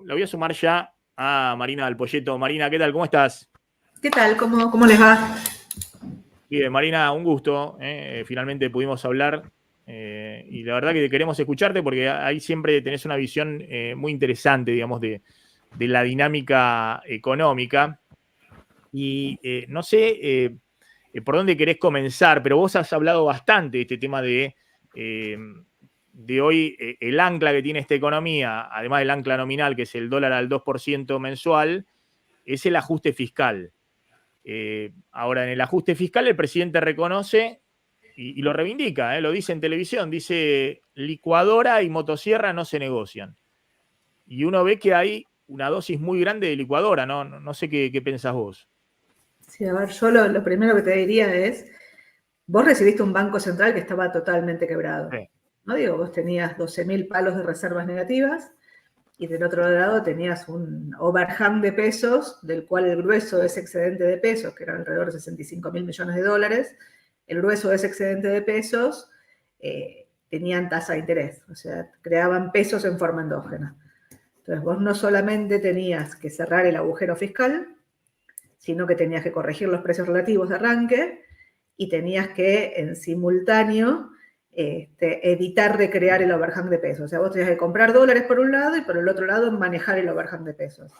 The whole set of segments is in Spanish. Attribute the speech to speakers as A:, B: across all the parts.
A: la voy a sumar ya a Marina del Poyeto. Marina, ¿qué tal? ¿Cómo estás?
B: ¿Qué tal? ¿Cómo les va?
A: Bien, Marina, un gusto. Finalmente pudimos hablar y la verdad que queremos escucharte porque ahí siempre tenés una visión muy interesante, digamos, de la dinámica económica. Y no sé por dónde querés comenzar, pero vos has hablado bastante de este tema eh, de hoy, el ancla que tiene esta economía, además del ancla nominal, que es el dólar al 2% mensual, es el ajuste fiscal. Ahora, en el ajuste fiscal el presidente reconoce y lo reivindica, lo dice en televisión, dice licuadora y motosierra no se negocian. Y uno ve que hay una dosis muy grande de licuadora, no sé qué pensás vos.
B: Sí, a ver, yo lo primero que te diría es, vos recibiste un banco central que estaba totalmente quebrado.
A: Sí.
B: No digo, vos tenías 12.000 palos de reservas negativas y del otro lado tenías un overhang de pesos, del cual el grueso de ese excedente de pesos, que era alrededor de 65.000 millones de dólares, el grueso de ese excedente de pesos tenían tasa de interés, o sea, creaban pesos en forma endógena. Entonces vos no solamente tenías que cerrar el agujero fiscal, sino que tenías que corregir los precios relativos de arranque y tenías que, en simultáneo, evitar recrear el overhang de pesos. O sea, vos tenías que comprar dólares por un lado y por el otro lado manejar el overhang de pesos.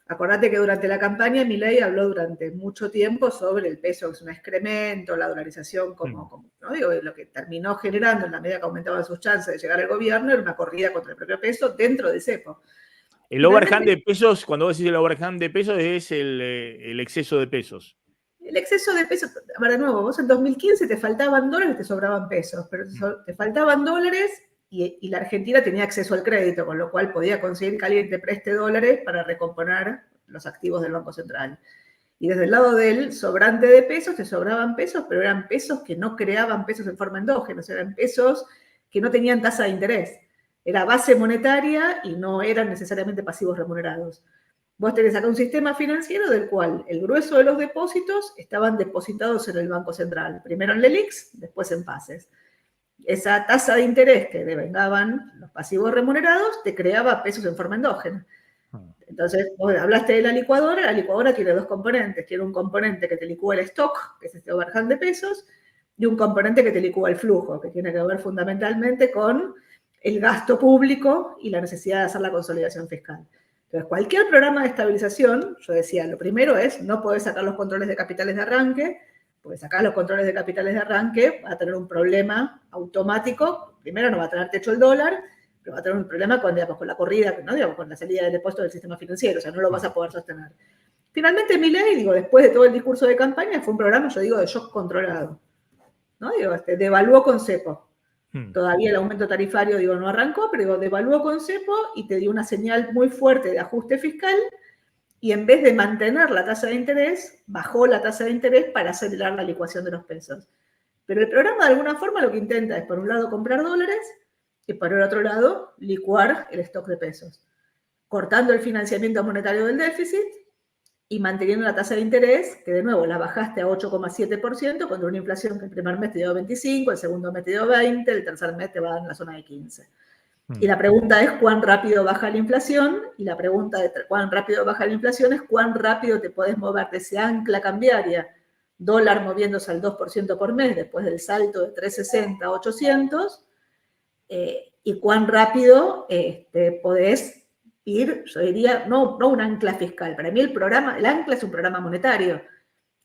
B: Acordate que durante la campaña Milei habló durante mucho tiempo sobre el peso, que es un excremento, la dolarización, ¿no? Digo, lo que terminó generando en la medida que aumentaban sus chances de llegar al gobierno era una corrida contra el propio peso dentro de cepo.
A: El overhang de pesos, cuando vos decís el overhang de pesos, es el exceso de pesos.
B: El exceso de pesos, de nuevo, vos en 2015 te faltaban dólares, te sobraban pesos, pero te faltaban dólares y la Argentina tenía acceso al crédito, con lo cual podía conseguir que alguien te preste dólares para recomponer los activos del Banco Central. Y desde el lado del sobrante de pesos, te sobraban pesos, pero eran pesos que no creaban pesos en forma endógena, o sea, eran pesos que no tenían tasa de interés. Era base monetaria y no eran necesariamente pasivos remunerados. Vos tenés acá un sistema financiero del cual el grueso de los depósitos estaban depositados en el Banco Central, primero en LELIX, después en PASES. Esa tasa de interés que devengaban los pasivos remunerados te creaba pesos en forma endógena. Entonces, vos hablaste de la licuadora tiene dos componentes. Tiene un componente que te licúa el stock, que es este overhang de pesos, y un componente que te licúa el flujo, que tiene que ver fundamentalmente con el gasto público y la necesidad de hacer la consolidación fiscal. Entonces, cualquier programa de estabilización, yo decía, lo primero es no poder sacar los controles de capitales de arranque, porque sacar los controles de capitales de arranque va a tener un problema automático. Primero no va a tener techo el dólar, pero va a tener un problema con, digamos, con la corrida, ¿no? Digamos, con la salida del depósito del sistema financiero, o sea, no lo vas a poder sostener. Finalmente, Milei, digo, después de todo el discurso de campaña, fue un programa, yo digo, de shock controlado, ¿no? Digo, devaluó con cepo. Todavía el aumento tarifario, digo, no arrancó, pero digo, devaluó con cepo y te dio una señal muy fuerte de ajuste fiscal y en vez de mantener la tasa de interés, bajó la tasa de interés para acelerar la licuación de los pesos. Pero el programa de alguna forma lo que intenta es, por un lado, comprar dólares y por el otro lado, licuar el stock de pesos, cortando el financiamiento monetario del déficit y manteniendo la tasa de interés, que de nuevo la bajaste a 8,7% contra una inflación que el primer mes te dio 25, el segundo mes te dio 20, el tercer mes te va a dar en la zona de 15. Y la pregunta es cuán rápido baja la inflación, y la pregunta de cuán rápido baja la inflación es cuán rápido te podés mover de ese ancla cambiaria, dólar moviéndose al 2% por mes después del salto de 360 a 800, y cuán rápido podés ir, yo diría, no un ancla fiscal. Para mí el ancla es un programa monetario.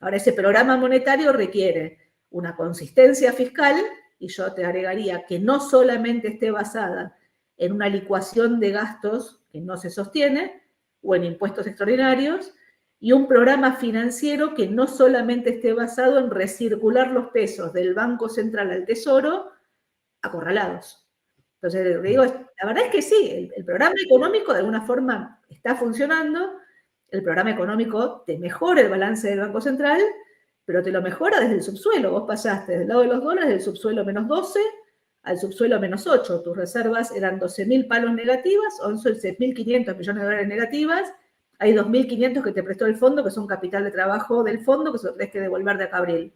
B: Ahora, ese programa monetario requiere una consistencia fiscal, y yo te agregaría que no solamente esté basada en una licuación de gastos que no se sostiene, o en impuestos extraordinarios, y un programa financiero que no solamente esté basado en recircular los pesos del Banco Central al Tesoro acorralados. Entonces, lo que digo es, la verdad es que sí, el programa económico de alguna forma está funcionando, el programa económico te mejora el balance del Banco Central, pero te lo mejora desde el subsuelo. Vos pasaste del lado de los dólares del subsuelo menos 12 al subsuelo menos 8. Tus reservas eran 12.000 palos negativas, 11.500 millones de dólares negativas. Hay 2.500 que te prestó el fondo, que son capital de trabajo del fondo, que se lo tenés que devolver de acá a abril.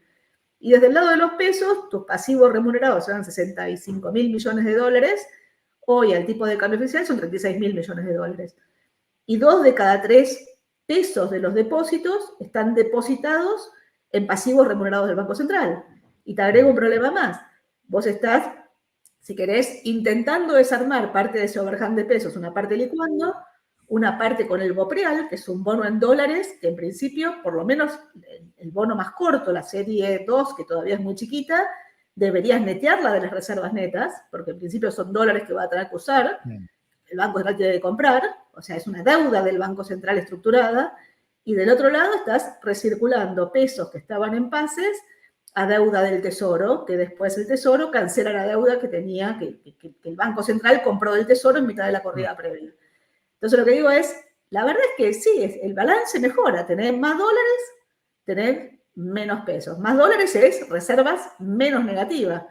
B: Y desde el lado de los pesos, tus pasivos remunerados eran 65.000 millones de dólares, hoy al tipo de cambio oficial son 36.000 millones de dólares. y 2 de cada 3 pesos de los depósitos están depositados en pasivos remunerados del Banco Central. Y te agrego un problema más. Vos estás, si querés, intentando desarmar parte de ese overhang de pesos, una parte licuando, una parte con el BOPREAL, que es un bono en dólares, que en principio, por lo menos el bono más corto, la serie 2, que todavía es muy chiquita, deberías netearla de las reservas netas, porque en principio son dólares que va a tener que usar, el Banco Central tiene que comprar, o sea, es una deuda del Banco Central estructurada, y del otro lado estás recirculando pesos que estaban en pases a deuda del Tesoro, que después el Tesoro cancela la deuda que tenía, que el Banco Central compró del Tesoro en mitad de la corrida previa. Entonces lo que digo es, la verdad es que sí, el balance mejora, tener más dólares, tener menos pesos. Más dólares es reservas menos negativas.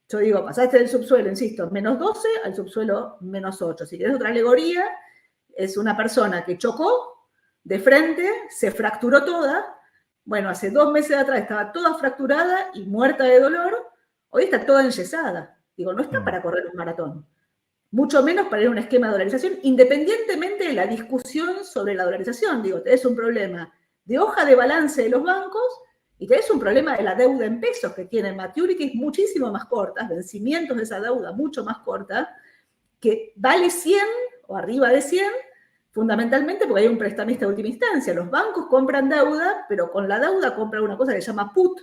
B: Yo digo, pasaste del subsuelo, insisto, menos 12 al subsuelo menos 8. Si querés otra alegoría, es una persona que chocó de frente, se fracturó toda. Bueno, hace 2 meses atrás estaba toda fracturada y muerta de dolor. Hoy está toda enyesada. Digo, no está para correr un maratón. Mucho menos para ir a un esquema de dolarización, independientemente de la discusión sobre la dolarización. Digo, tenés un problema de hoja de balance de los bancos y tenés un problema de la deuda en pesos que tienen maturities muchísimo más cortas, vencimientos de esa deuda mucho más corta, que vale 100 o arriba de 100, fundamentalmente porque hay un prestamista de última instancia. Los bancos compran deuda, pero con la deuda compran una cosa que se llama put,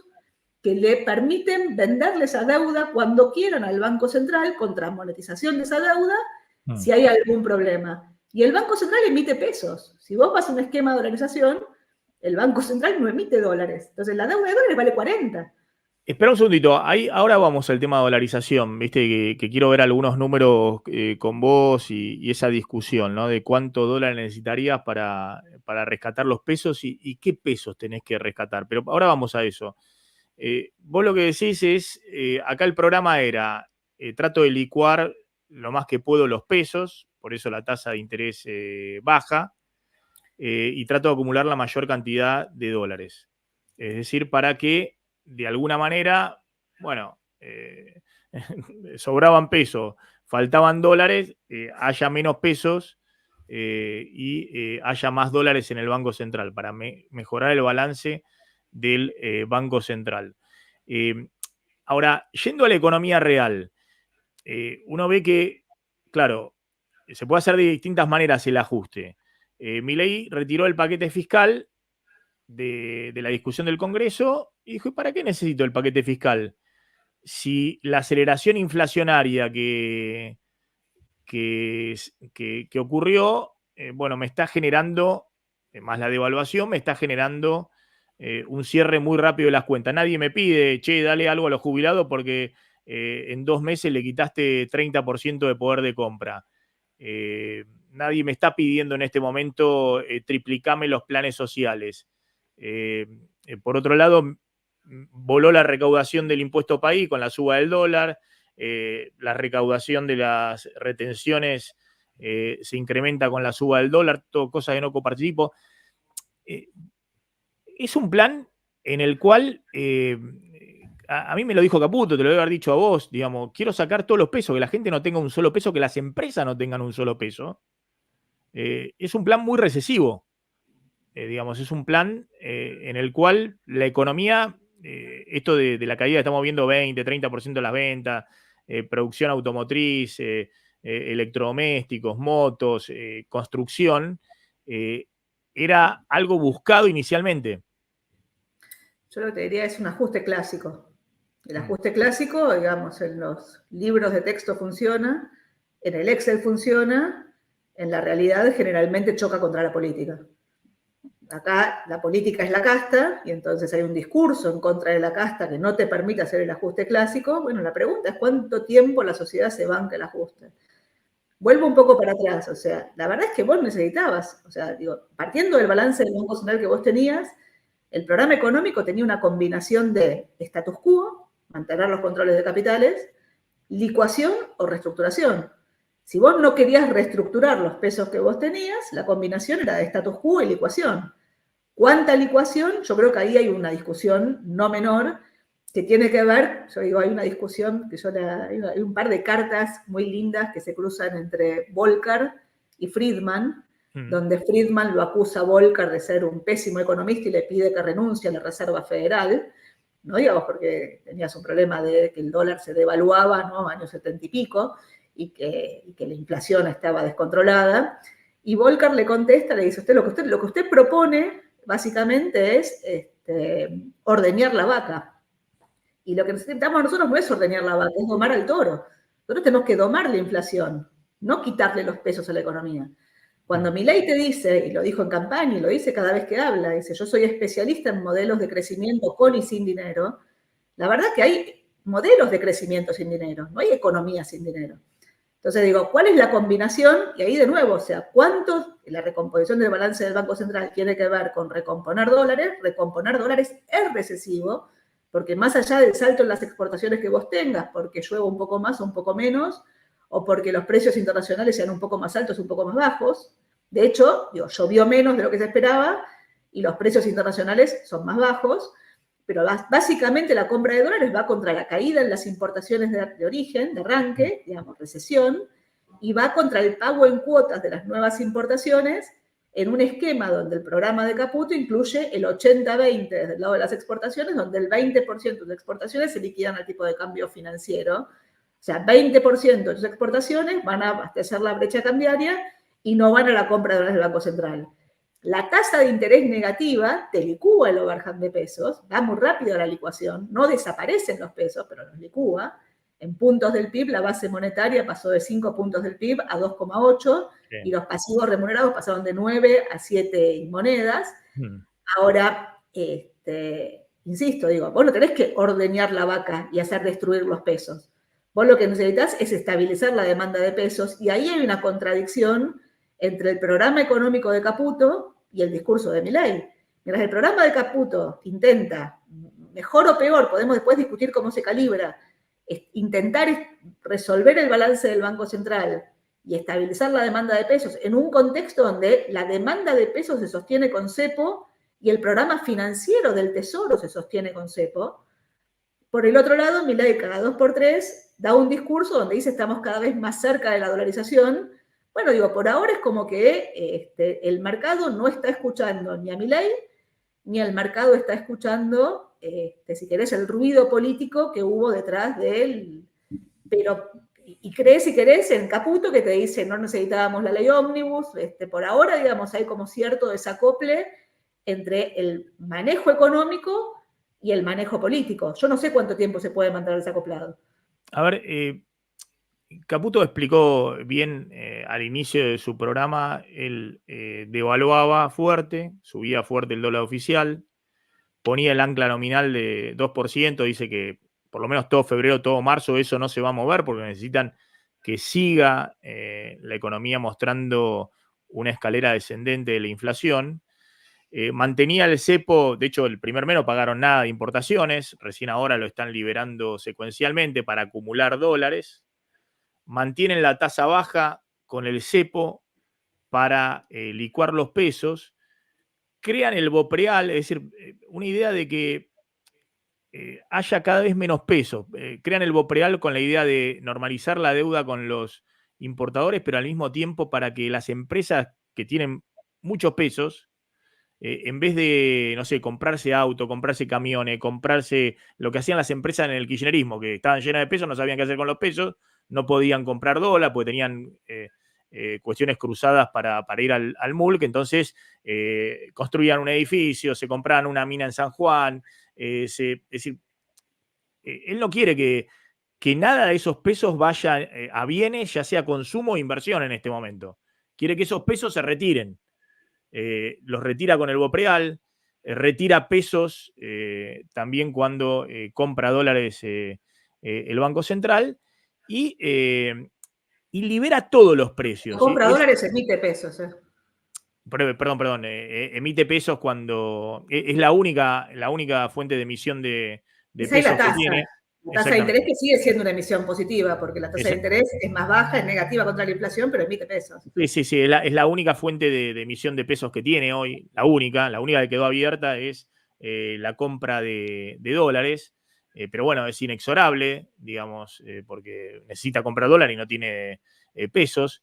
B: que le permiten venderle esa deuda cuando quieran al Banco Central contra monetización de esa deuda si hay algún problema. Y el Banco Central emite pesos. Si vos vas a un esquema de dolarización, el Banco Central no emite dólares. Entonces la deuda de dólares vale 40.
A: Espera un segundito, ahí, ahora vamos al tema de dolarización, viste que quiero ver algunos números con vos y esa discusión, ¿no? De cuánto dólar necesitarías para rescatar los pesos y qué pesos tenés que rescatar. Pero ahora vamos a eso. Vos lo que decís es, acá el programa era, trato de licuar lo más que puedo los pesos, por eso la tasa de interés baja, y trato de acumular la mayor cantidad de dólares. Es decir, para que de alguna manera, bueno, sobraban pesos, faltaban dólares, haya menos pesos y haya más dólares en el Banco Central para mejorar el balance del Banco Central. Ahora, yendo a la economía real, uno ve que, claro, se puede hacer de distintas maneras el ajuste. Milei retiró el paquete fiscal de la discusión del Congreso y dijo, ¿y para qué necesito el paquete fiscal? Si la aceleración inflacionaria que ocurrió, bueno, me está generando, más la devaluación, me está generando un cierre muy rápido de las cuentas. Nadie me pide, che, dale algo a los jubilados porque en 2 meses le quitaste 30% de poder de compra. Nadie me está pidiendo en este momento triplicame los planes sociales. Por otro lado, voló la recaudación del impuesto país con la suba del dólar, la recaudación de las retenciones se incrementa con la suba del dólar, todo cosas que no coparticipo. Es un plan en el cual a mí me lo dijo Caputo, te lo debe haber dicho a vos, digamos, quiero sacar todos los pesos, que la gente no tenga un solo peso, que las empresas no tengan un solo peso. Es un plan muy recesivo, digamos, es un plan en el cual la economía, esto de la caída, estamos viendo 20, 30% de las ventas, producción automotriz, electrodomésticos, motos, construcción, era algo buscado inicialmente.
B: Yo lo que te diría es un ajuste clásico. El ajuste clásico, digamos, en los libros de texto funciona, en el Excel funciona, en la realidad generalmente choca contra la política. Acá la política es la casta y entonces hay un discurso en contra de la casta que no te permite hacer el ajuste clásico. Bueno, la pregunta es cuánto tiempo la sociedad se banca el ajuste. Vuelvo un poco para atrás, o sea, la verdad es que vos necesitabas, o sea, digo, partiendo del balance del Banco Central que vos tenías, el programa económico tenía una combinación de status quo, mantener los controles de capitales, licuación o reestructuración. Si vos no querías reestructurar los pesos que vos tenías, la combinación era de status quo y licuación. ¿Cuánta licuación? Yo creo que ahí hay una discusión no menor que tiene que ver, yo digo, hay una discusión, hay un par de cartas muy lindas que se cruzan entre Volcker y Friedman, donde Friedman lo acusa a Volcker de ser un pésimo economista y le pide que renuncie a la Reserva Federal, ¿no? Digamos, porque tenías un problema de que el dólar se devaluaba, ¿no? Años 70 y pico, y que la inflación estaba descontrolada. Y Volcker le contesta, le dice, lo que usted propone básicamente es ordeñar la vaca. Y lo que necesitamos nosotros no es ordeñar la vaca, es domar al toro. Nosotros tenemos que domar la inflación, no quitarle los pesos a la economía. Cuando Milei te dice, y lo dijo en campaña, y lo dice cada vez que habla, dice, yo soy especialista en modelos de crecimiento con y sin dinero, la verdad que hay modelos de crecimiento sin dinero, no hay economía sin dinero. Entonces digo, ¿cuál es la combinación? Y ahí de nuevo, o sea, ¿cuánto la recomposición del balance del Banco Central tiene que ver con recomponer dólares? Recomponer dólares es recesivo, porque más allá del salto en las exportaciones que vos tengas, porque llueva un poco más o un poco menos, o porque los precios internacionales sean un poco más altos o un poco más bajos, de hecho, digo, llovió menos de lo que se esperaba y los precios internacionales son más bajos, pero básicamente la compra de dólares va contra la caída en las importaciones de origen, de arranque, digamos, recesión, y va contra el pago en cuotas de las nuevas importaciones en un esquema donde el programa de Caputo incluye el 80-20 desde el lado de las exportaciones, donde el 20% de exportaciones se liquidan al tipo de cambio financiero. O sea, 20% de sus exportaciones van a abastecer la brecha cambiaria y no van a la compra de dólares del Banco Central. La tasa de interés negativa te licúa el overhang de pesos, va muy rápido la licuación, no desaparecen los pesos, pero los licúa. En puntos del PIB, la base monetaria pasó de 5 puntos del PIB a 2,8 y los pasivos remunerados pasaron de 9 a 7 monedas. Ahora, insisto, digo, vos no tenés que ordeñar la vaca y hacer destruir los pesos. Vos lo que necesitas es estabilizar la demanda de pesos y ahí hay una contradicción entre el programa económico de Caputo y el discurso de Milei. Mientras el programa de Caputo intenta, mejor o peor, podemos después discutir cómo se calibra, intentar resolver el balance del Banco Central y estabilizar la demanda de pesos en un contexto donde la demanda de pesos se sostiene con cepo y el programa financiero del Tesoro se sostiene con cepo. Por el otro lado, Milei cada 2x3 da un discurso donde dice estamos cada vez más cerca de la dolarización. Bueno, digo, por ahora es como que el mercado no está escuchando ni a Milei, ni el mercado está escuchando, si querés, el ruido político que hubo detrás de él. Pero, y crees, si querés, en Caputo que te dice no necesitábamos la ley ómnibus, por ahora, digamos, hay como cierto desacople entre el manejo económico y el manejo político. Yo no sé cuánto tiempo se puede mantener desacoplado.
A: A ver, Caputo explicó bien al inicio de su programa, él devaluaba fuerte, subía fuerte el dólar oficial, ponía el ancla nominal de 2%, dice que por lo menos todo febrero, todo marzo, eso no se va a mover porque necesitan que siga la economía mostrando una escalera descendente de la inflación. Mantenía el cepo, de hecho el primer mes no pagaron nada de importaciones, recién ahora lo están liberando secuencialmente para acumular dólares. Mantienen la tasa baja con el cepo para licuar los pesos. Crean el BOPREAL, es decir, una idea de que haya cada vez menos pesos. Crean el BOPREAL con la idea de normalizar la deuda con los importadores, pero al mismo tiempo para que las empresas que tienen muchos pesos, en vez de, no sé, comprarse auto, comprarse camiones, comprarse lo que hacían las empresas en el kirchnerismo, que estaban llenas de pesos, no sabían qué hacer con los pesos, no podían comprar dólar, porque tenían cuestiones cruzadas para ir al MULC, entonces construían un edificio, se compraban una mina en San Juan, es decir, él no quiere que nada de esos pesos vaya a bienes, ya sea consumo o inversión en este momento. Quiere que esos pesos se retiren. Los retira con el BOPREAL, retira pesos también cuando compra dólares el Banco Central y libera todos los precios.
B: Compra dólares, emite pesos.
A: Perdón, emite pesos cuando es la única fuente de emisión de
B: Esa es
A: pesos
B: la
A: que
B: tasa.
A: tiene.
B: La tasa de interés que sigue siendo una emisión positiva, porque la tasa de interés es más baja, es negativa contra la inflación, pero emite pesos.
A: Sí, es la única fuente de emisión de pesos que tiene hoy, la única que quedó abierta es la compra de dólares, pero bueno, es inexorable, digamos, porque necesita comprar dólares y no tiene pesos.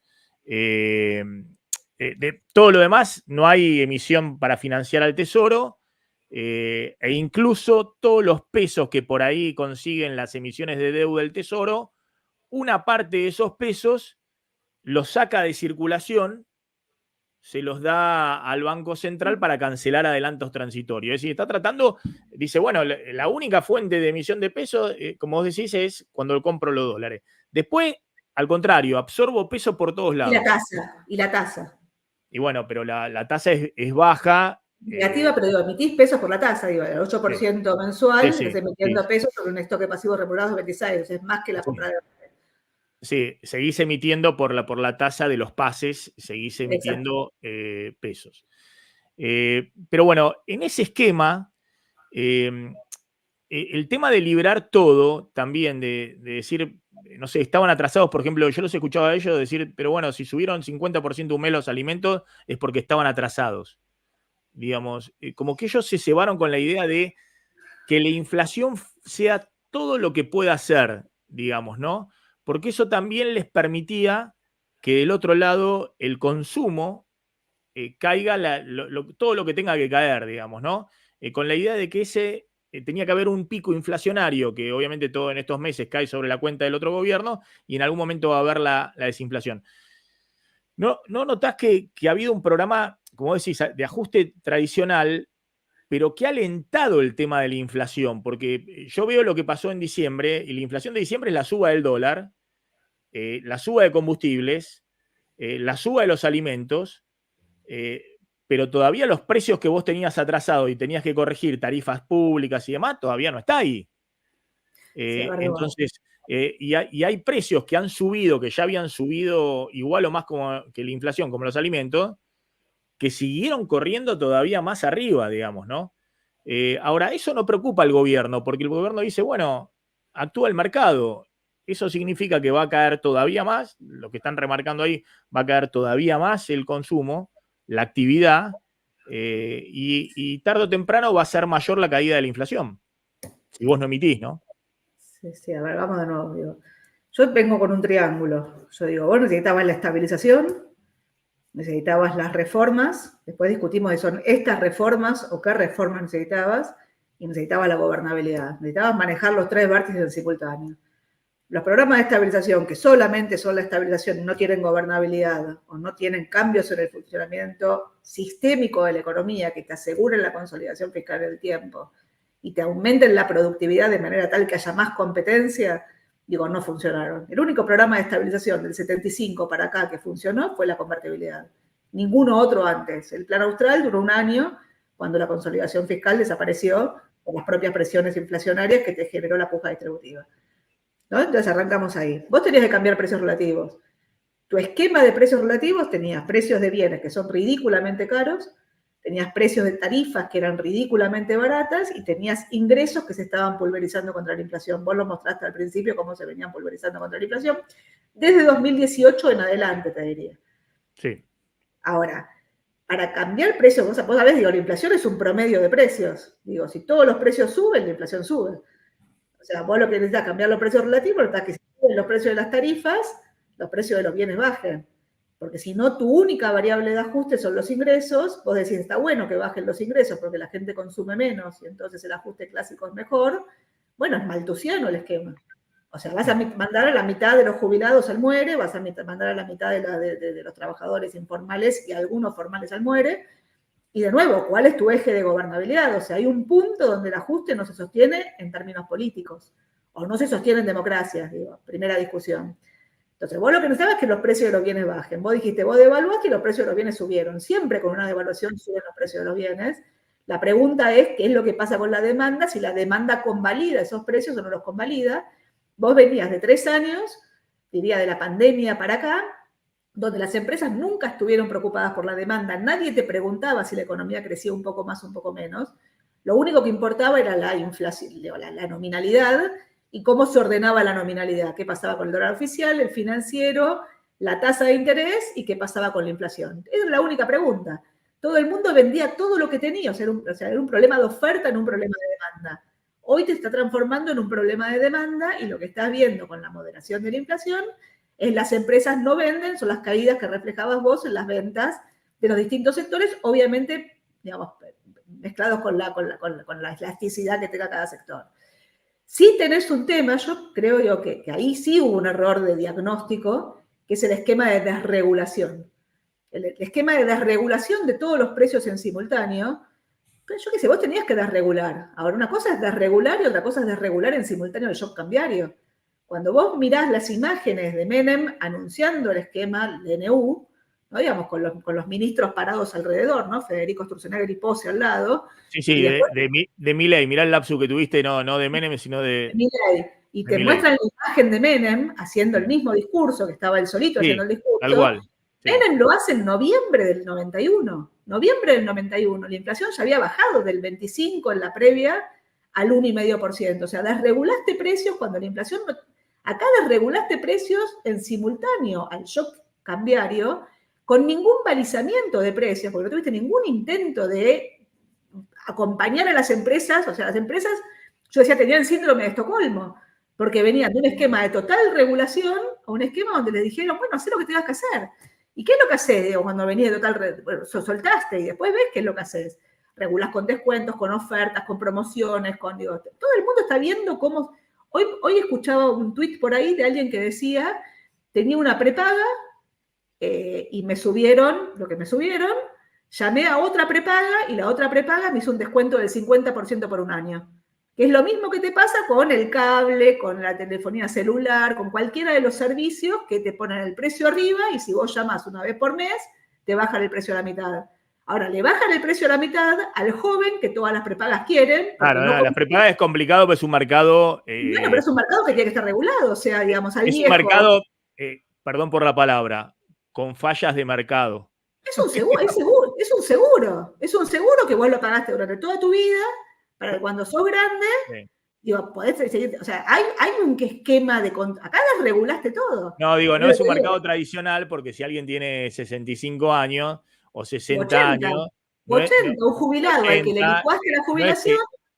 A: de todo lo demás, no hay emisión para financiar al Tesoro, e incluso todos los pesos que por ahí consiguen las emisiones de deuda del Tesoro, una parte de esos pesos los saca de circulación, se los da al Banco Central para cancelar adelantos transitorios. Es decir, está tratando, dice, bueno, la única fuente de emisión de pesos, como vos decís, es cuando compro los dólares. Después, al contrario, absorbo peso por todos lados.
B: Y la tasa.
A: Y bueno, pero la tasa es baja.
B: Negativa, pero digo, emitís pesos por la tasa, digo, el 8% sí, mensual, sí, estás emitiendo sí, pesos sobre un stock de pasivos remunerados de 26, o sea, es más que la compra de dólares.
A: Sí, seguís emitiendo por la tasa de los pases, seguís emitiendo pesos. Pero bueno, en ese esquema, el tema de liberar todo, también de decir, no sé, estaban atrasados, por ejemplo, yo los escuchaba a ellos decir, pero bueno, si subieron 50% un mes los alimentos es porque estaban atrasados. Digamos, como que ellos se cebaron con la idea de que la inflación sea todo lo que pueda ser, digamos, ¿no? Porque eso también les permitía que del otro lado el consumo caiga todo lo que tenga que caer, digamos, ¿no? Con la idea de que tenía que haber un pico inflacionario, que obviamente todo en estos meses cae sobre la cuenta del otro gobierno, y en algún momento va a haber la desinflación. ¿No notás que ha habido un programa, como decís, de ajuste tradicional, pero que ha alentado el tema de la inflación? Porque yo veo lo que pasó en diciembre, y la inflación de diciembre es la suba del dólar, la suba de combustibles, la suba de los alimentos, pero todavía los precios que vos tenías atrasados y tenías que corregir tarifas públicas y demás, todavía no está ahí.
B: Sí,
A: entonces, y hay precios que han subido, que ya habían subido igual o más que la inflación, como los alimentos, que siguieron corriendo todavía más arriba, digamos, ¿no? Ahora, eso no preocupa al gobierno, porque el gobierno dice, bueno, actúa el mercado. Eso significa que va a caer todavía más, lo que están remarcando ahí, va a caer todavía más el consumo, la actividad, y tarde o temprano va a ser mayor la caída de la inflación, si vos no emitís, ¿no?
B: Sí, a ver, vamos de nuevo. Digo. Yo vengo con un triángulo. Yo digo, vos necesitabas la estabilización, necesitabas las reformas, después discutimos si son estas reformas o qué reformas necesitabas, y necesitabas la gobernabilidad. Necesitabas manejar los tres vértices en simultáneo. Los programas de estabilización, que solamente son la estabilización y no tienen gobernabilidad o no tienen cambios en el funcionamiento sistémico de la economía que te aseguren la consolidación fiscal en el tiempo y te aumenten la productividad de manera tal que haya más competencia, digo, no funcionaron. El único programa de estabilización del 75 para acá que funcionó fue la convertibilidad. Ninguno otro antes. El plan austral duró un año cuando la consolidación fiscal desapareció por las propias presiones inflacionarias que te generó la puja distributiva. ¿No? Entonces arrancamos ahí. Vos tenías que cambiar precios relativos. Tu esquema de precios relativos tenías precios de bienes que son ridículamente caros, tenías precios de tarifas que eran ridículamente baratas y tenías ingresos que se estaban pulverizando contra la inflación. Vos lo mostraste al principio cómo se venían pulverizando contra la inflación. Desde 2018 en adelante, te diría.
A: Sí.
B: Ahora, para cambiar precios, vos sabés, digo, la inflación es un promedio de precios. Digo, si todos los precios suben, la inflación sube. O sea, vos lo que necesitas es cambiar los precios relativos, necesitas que si suben los precios de las tarifas, los precios de los bienes bajen. Porque si no, tu única variable de ajuste son los ingresos, vos decís, está bueno que bajen los ingresos porque la gente consume menos y entonces el ajuste clásico es mejor. Bueno, es malthusiano el esquema. O sea, vas a mandar a la mitad de los jubilados al muere, vas a mandar a la mitad de los trabajadores informales y algunos formales al muere. Y de nuevo, ¿cuál es tu eje de gobernabilidad? O sea, hay un punto donde el ajuste no se sostiene en términos políticos, o no se sostiene en democracia, digo, primera discusión. Entonces, vos lo que necesitabas es que los precios de los bienes bajen. Vos dijiste, vos devaluaste y los precios de los bienes subieron. Siempre con una devaluación suben los precios de los bienes. La pregunta es, ¿qué es lo que pasa con la demanda? Si la demanda convalida esos precios o no los convalida. Vos venías de 3 años, diría de la pandemia para acá, donde las empresas nunca estuvieron preocupadas por la demanda. Nadie te preguntaba si la economía crecía un poco más o un poco menos. Lo único que importaba era la inflación, la nominalidad, y cómo se ordenaba la nominalidad, qué pasaba con el dólar oficial, el financiero, la tasa de interés y qué pasaba con la inflación. Esa era la única pregunta. Todo el mundo vendía todo lo que tenía, o sea, era un problema de oferta en un problema de demanda. Hoy te está transformando en un problema de demanda y lo que estás viendo con la moderación de la inflación es las empresas no venden, son las caídas que reflejabas vos en las ventas de los distintos sectores, obviamente, digamos, mezclados con la elasticidad que tenga cada sector. Si tenés un tema, yo creo yo, que ahí sí hubo un error de diagnóstico, que es el esquema de desregulación. El esquema de desregulación de todos los precios en simultáneo. Pero yo qué sé, vos tenías que desregular. Ahora, una cosa es desregular y otra cosa es desregular en simultáneo el shock cambiario. Cuando vos mirás las imágenes de Menem anunciando el esquema DNU, ¿no? Digamos, con los ministros parados alrededor, ¿no? Federico Sturzenegger y Pose al lado.
A: Sí, de Milei, mirá el lapsus que tuviste, no de Menem, sino de
B: Milei. Y te muestran la imagen de Menem haciendo el mismo discurso, que estaba él solito haciendo el discurso.
A: Tal cual.
B: Sí. Menem lo hace en noviembre del 91. Noviembre del 91. La inflación ya había bajado del 25 en la previa al 1,5%. O sea, desregulaste precios cuando la inflación... Acá desregulaste precios en simultáneo al shock cambiario con ningún balizamiento de precios, porque no tuviste ningún intento de acompañar a las empresas. O sea, las empresas, yo decía, tenían el síndrome de Estocolmo, porque venían de un esquema de total regulación a un esquema donde les dijeron, bueno, haz lo que tengas que hacer. ¿Y qué es lo que haces, digo, cuando venís de total, bueno, soltaste y después ves qué es lo que haces? Regulás con descuentos, con ofertas, con promociones, digo, todo el mundo está viendo cómo... Hoy escuchaba un tuit por ahí de alguien que decía, tenía una prepaga y me subieron lo que me subieron, llamé a otra prepaga y la otra prepaga me hizo un descuento del 50% por un año. Que es lo mismo que te pasa con el cable, con la telefonía celular, con cualquiera de los servicios que te ponen el precio arriba y si vos llamas una vez por mes, te bajan el precio a la mitad. Ahora, le bajan el precio a la mitad al joven que todas las prepagas quieren.
A: Claro, no, las prepagas es complicado, pero es un mercado...
B: Bueno, pero es un mercado que tiene que estar regulado, o sea, digamos, al
A: es
B: viejo...
A: un mercado, perdón por la palabra, con fallas de mercado.
B: Es un seguro que vos lo pagaste durante toda tu vida, para que cuando sos grande, sí. Digo, podés seguir, o sea, hay un esquema de... Acá desregulaste todo.
A: No, digo, no es un mercado tradicional, porque si alguien tiene 65 años o 60
B: 80,
A: años...
B: 80, un jubilado 80, al que le licuaste la jubilación...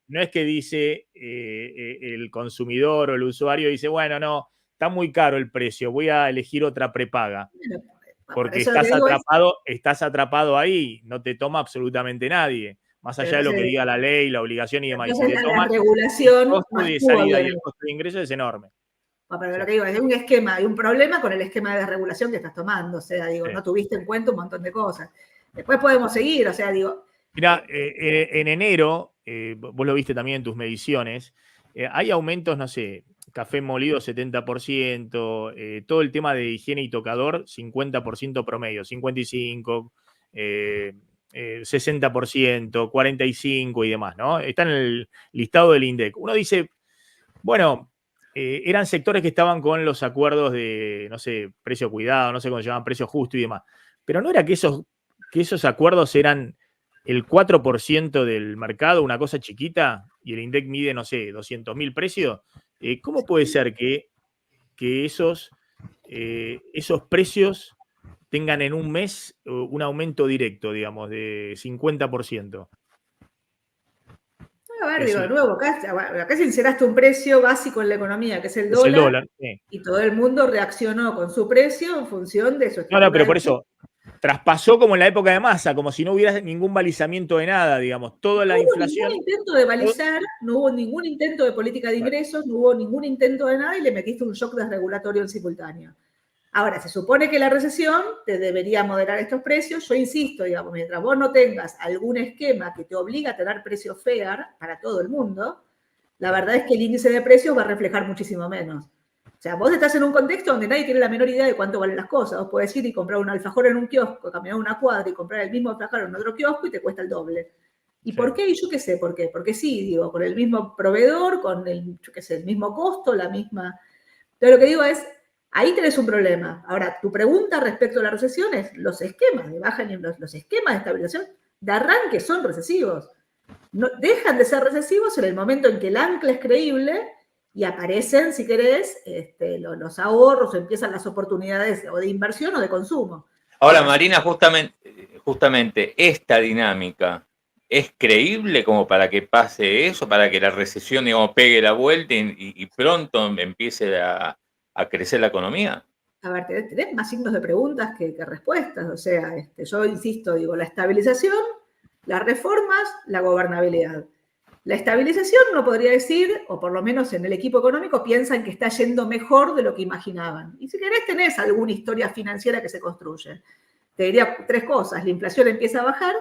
A: No es que dice el consumidor o el usuario, dice, bueno, no, está muy caro el precio, voy a elegir otra prepaga. Porque estás atrapado ahí, no te toma absolutamente nadie. Más allá de lo que diga la ley, la obligación y demás.
B: Entonces, la regulación...
A: El costo de salida y el costo de ingreso es enorme.
B: Pero lo que digo, es un esquema, hay un problema con el esquema de desregulación que estás tomando. O sea, digo, no tuviste en cuenta un montón de cosas. Después podemos seguir, o sea, digo...
A: Mira, en enero, vos lo viste también en tus mediciones, hay aumentos, no sé, café molido 70%, todo el tema de higiene y tocador 50% promedio, 55%, 60%, 45% y demás, ¿no? Está en el listado del INDEC. Uno dice, bueno, eran sectores que estaban con los acuerdos de, no sé, precio cuidado, no sé cómo se llaman, precio justo y demás. Pero no era que esos acuerdos eran el 4% del mercado, una cosa chiquita, y el INDEC mide, no sé, 200.000 precios. ¿Cómo puede ser que esos precios tengan en un mes un aumento directo, digamos, de 50%?
B: A ver, digo, de nuevo, acá sinceraste un precio básico en la economía, que es el dólar. Es el dólar, sí. Y todo el mundo reaccionó con su precio en función de su estructura.
A: No, pero por eso, traspasó como en la época de Massa, como si no hubiera ningún balizamiento de nada, digamos. Toda la inflación...
B: No hubo ningún intento de balizar, no hubo ningún intento de política de ingresos, no hubo ningún intento de nada y le metiste un shock desregulatorio en simultáneo. Ahora, se supone que la recesión te debería moderar estos precios. Yo insisto, digamos, mientras vos no tengas algún esquema que te obliga a tener precios fair para todo el mundo, la verdad es que el índice de precios va a reflejar muchísimo menos. O sea, vos estás en un contexto donde nadie tiene la menor idea de cuánto valen las cosas. Vos podés ir y comprar un alfajor en un kiosco, caminar una cuadra y comprar el mismo alfajor en otro kiosco y te cuesta el doble. ¿Y por qué? Yo qué sé por qué. Porque sí, digo, con el mismo proveedor, con el, yo qué sé, el mismo costo, la misma... Pero lo que digo es, ahí tenés un problema. Ahora, tu pregunta respecto a la recesión es, los esquemas de baja, los esquemas de estabilización de arranque son recesivos. No, dejan de ser recesivos en el momento en que el ancla es creíble y aparecen, si querés, los ahorros, o empiezan las oportunidades o de inversión o de consumo.
C: Ahora, Marina, justamente esta dinámica, ¿es creíble como para que pase eso, para que la recesión, digamos, pegue la vuelta y pronto empiece a crecer la economía?
B: A ver, tenés más signos de preguntas que respuestas. O sea, yo insisto, digo, la estabilización, las reformas, la gobernabilidad. La estabilización uno podría decir, o por lo menos en el equipo económico, piensan que está yendo mejor de lo que imaginaban. Y si querés tenés alguna historia financiera que se construye. Te diría 3 cosas. La inflación empieza a bajar,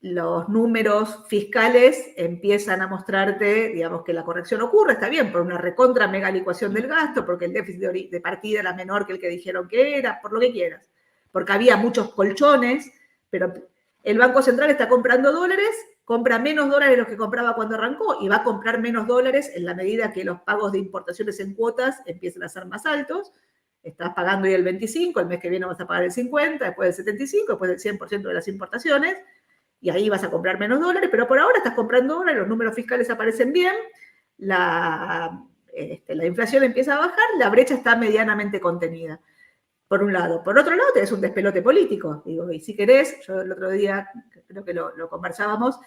B: los números fiscales empiezan a mostrarte, digamos, que la corrección ocurre, está bien, por una recontra mega licuación del gasto, porque el déficit de partida era menor que el que dijeron que era, por lo que quieras, porque había muchos colchones, pero el Banco Central está comprando dólares, compra menos dólares de los que compraba cuando arrancó y va a comprar menos dólares en la medida que los pagos de importaciones en cuotas empiecen a ser más altos. Estás pagando hoy el 25, el mes que viene vas a pagar el 50, después el 75, después el 100% de las importaciones, y ahí vas a comprar menos dólares, pero por ahora estás comprando dólares, los números fiscales aparecen bien, la inflación empieza a bajar, la brecha está medianamente contenida, por un lado. Por otro lado, tenés un despelote político, digo, y si querés, yo el otro día, creo que lo conversábamos,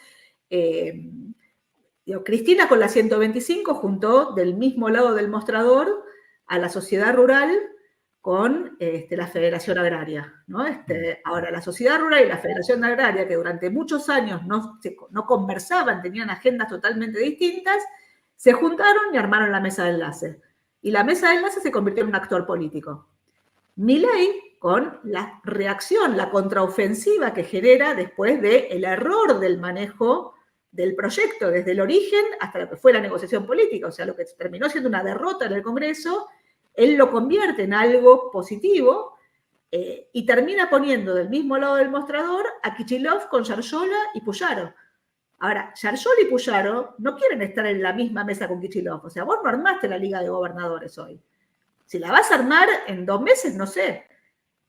B: Cristina con la 125 juntó del mismo lado del mostrador a la sociedad rural con la Federación Agraria, ¿no? Ahora, la sociedad rural y la Federación Agraria, que durante muchos años no conversaban, tenían agendas totalmente distintas, se juntaron y armaron la mesa de enlace. Y la mesa de enlace se convirtió en un actor político. Milei, con la reacción, la contraofensiva que genera después del error del manejo del proyecto, desde el origen hasta lo que fue la negociación política, o sea, lo que terminó siendo una derrota en el Congreso, él lo convierte en algo positivo y termina poniendo del mismo lado del mostrador a Kicillof con Yarlora y Puyaro. Ahora, Yarlora y Puyaro no quieren estar en la misma mesa con Kicillof, o sea, vos no armaste la Liga de Gobernadores hoy. Si la vas a armar en 2 meses, no sé.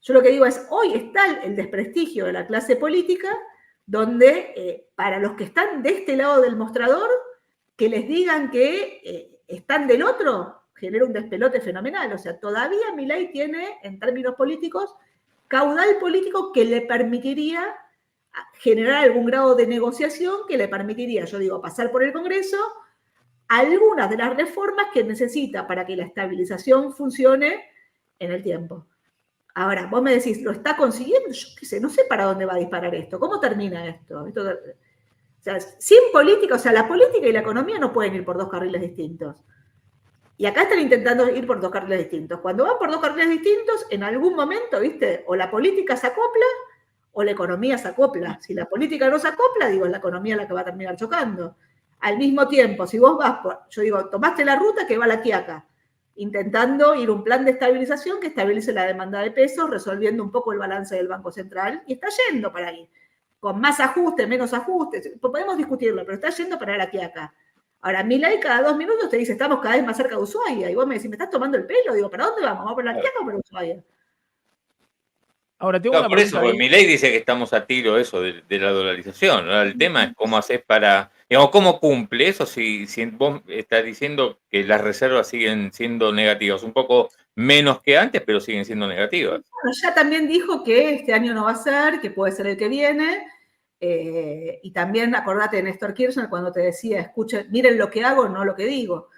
B: Yo lo que digo es, hoy está el desprestigio de la clase política, donde para los que están de este lado del mostrador, que les digan que están del otro, genera un despelote fenomenal. O sea, todavía Milei tiene, en términos políticos, caudal político que le permitiría generar algún grado de negociación que le permitiría, yo digo, pasar por el Congreso algunas de las reformas que necesita para que la estabilización funcione en el tiempo. Ahora, vos me decís, ¿lo está consiguiendo? Yo qué sé, no sé para dónde va a disparar esto. ¿Cómo termina esto? O sea, sin política, o sea, la política y la economía no pueden ir por 2 carriles distintos. Y acá están intentando ir por 2 carriles distintos. Cuando van por 2 carriles distintos, en algún momento, ¿viste? O la política se acopla o la economía se acopla. Si la política no se acopla, digo, es la economía la que va a terminar chocando. Al mismo tiempo, si vos vas yo digo, tomaste la ruta que va la Quiaca, intentando ir un plan de estabilización que estabilice la demanda de pesos, resolviendo un poco el balance del Banco Central, y está yendo para ahí. Con más ajuste, menos ajuste, podemos discutirlo, pero está yendo para la Quiaca. Ahora, Milei cada 2 minutos te dice, estamos cada vez más cerca de Ushuaia, y vos me decís, ¿me estás tomando el pelo? Digo, ¿para dónde vamos? ¿Vamos para la Quiaca o para Ushuaia?
A: Ahora, tengo una
C: por eso,
A: pregunta
C: porque Milei dice que estamos a tiro eso de la dolarización, ¿no? El tema es cómo haces para, digamos, cómo cumple eso si vos estás diciendo que las reservas siguen siendo negativas, un poco menos que antes, pero siguen siendo negativas.
B: Bueno, ya también dijo que este año no va a ser, que puede ser el que viene, y también acordate de Néstor Kirchner cuando te decía, escuchen, miren lo que hago, no lo que digo.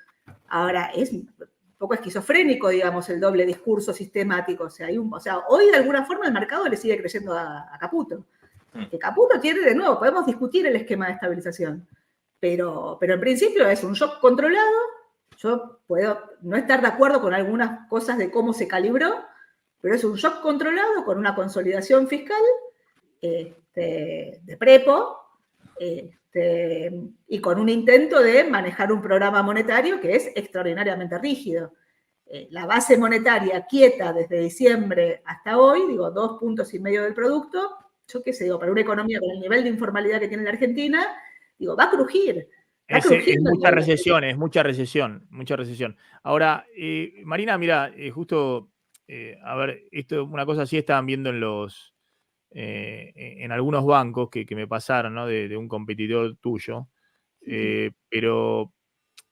B: Ahora, es un poco esquizofrénico, digamos, el doble discurso sistemático. O sea, hoy de alguna forma el mercado le sigue creyendo a Caputo. Que Caputo tiene, de nuevo, podemos discutir el esquema de estabilización, pero en principio es un shock controlado. Yo puedo no estar de acuerdo con algunas cosas de cómo se calibró, pero es un shock controlado con una consolidación fiscal de prepo, y con un intento de manejar un programa monetario que es extraordinariamente rígido. La base monetaria quieta desde diciembre hasta hoy, digo, 2,5 puntos del producto, yo qué sé, digo, para una economía con el nivel de informalidad que tiene la Argentina, digo, va a crujir.
A: Es mucha recesión, mucha recesión. Ahora, Marina, mira, justo, a ver, esto, una cosa así estaban viendo en algunos bancos que me pasaron, ¿no? De un competidor tuyo. Pero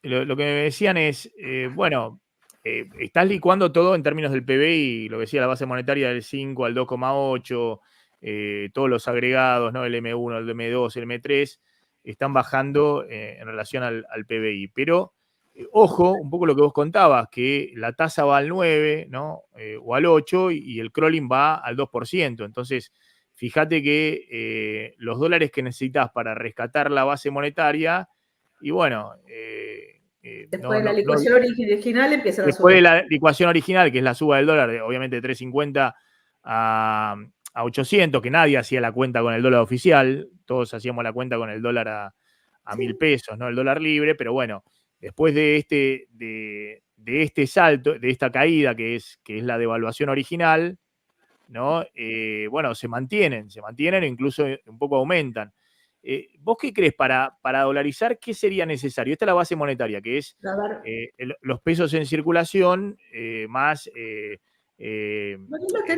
A: lo que me decían es, bueno, estás licuando todo en términos del PBI, lo que decía la base monetaria del 5 al 2,8, todos los agregados, ¿no? El M1, el M2, el M3, están bajando en relación al PBI. Pero Ojo, un poco lo que vos contabas, que la tasa va al 9, ¿no? O al 8 y el crawling va al 2%. Entonces, fíjate que los dólares que necesitas para rescatar la base monetaria, y bueno,
B: Después de la licuación original empieza la
A: después
B: suba.
A: de la licuación original, que es la suba del dólar, obviamente de 3.50 a 800, que nadie hacía la cuenta con el dólar oficial, todos hacíamos la cuenta con el dólar a 1.000 pesos, ¿no? El dólar libre, pero bueno, después de este salto, de esta caída que es la devaluación original, ¿no? Bueno, se mantienen e incluso un poco aumentan. ¿Vos qué crees para dolarizar? ¿Qué sería necesario? Esta es la base monetaria, que es los pesos en circulación más el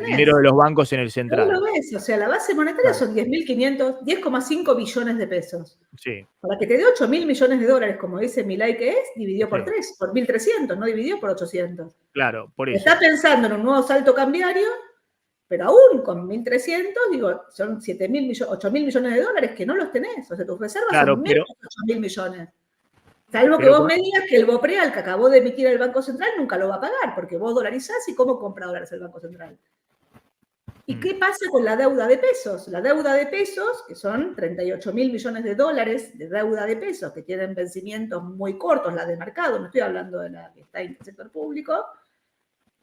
A: dinero de los bancos en el central.
B: No lo ves, o sea, la base monetaria son 10,5 billones de pesos.
A: Sí.
B: Para que te dé 8.000 millones de dólares, como dice Milei que es, dividió por 3, por 1.300, no dividió por 800.
A: Claro, por eso.
B: Está pensando en un nuevo salto cambiario, pero aún con 1.300, digo, son 8.000 millones de dólares que no los tenés. O sea, tus reservas son menos de 8.000 millones. Salvo que vos me digas que el BOPREAL que acabó de emitir el Banco Central nunca lo va a pagar, porque vos dolarizás y ¿cómo compra dólares el Banco Central? ¿Y qué pasa con la deuda de pesos? La deuda de pesos, que son 38.000 millones de dólares de deuda de pesos, que tienen vencimientos muy cortos, la de mercado, no estoy hablando de la que está en el sector público.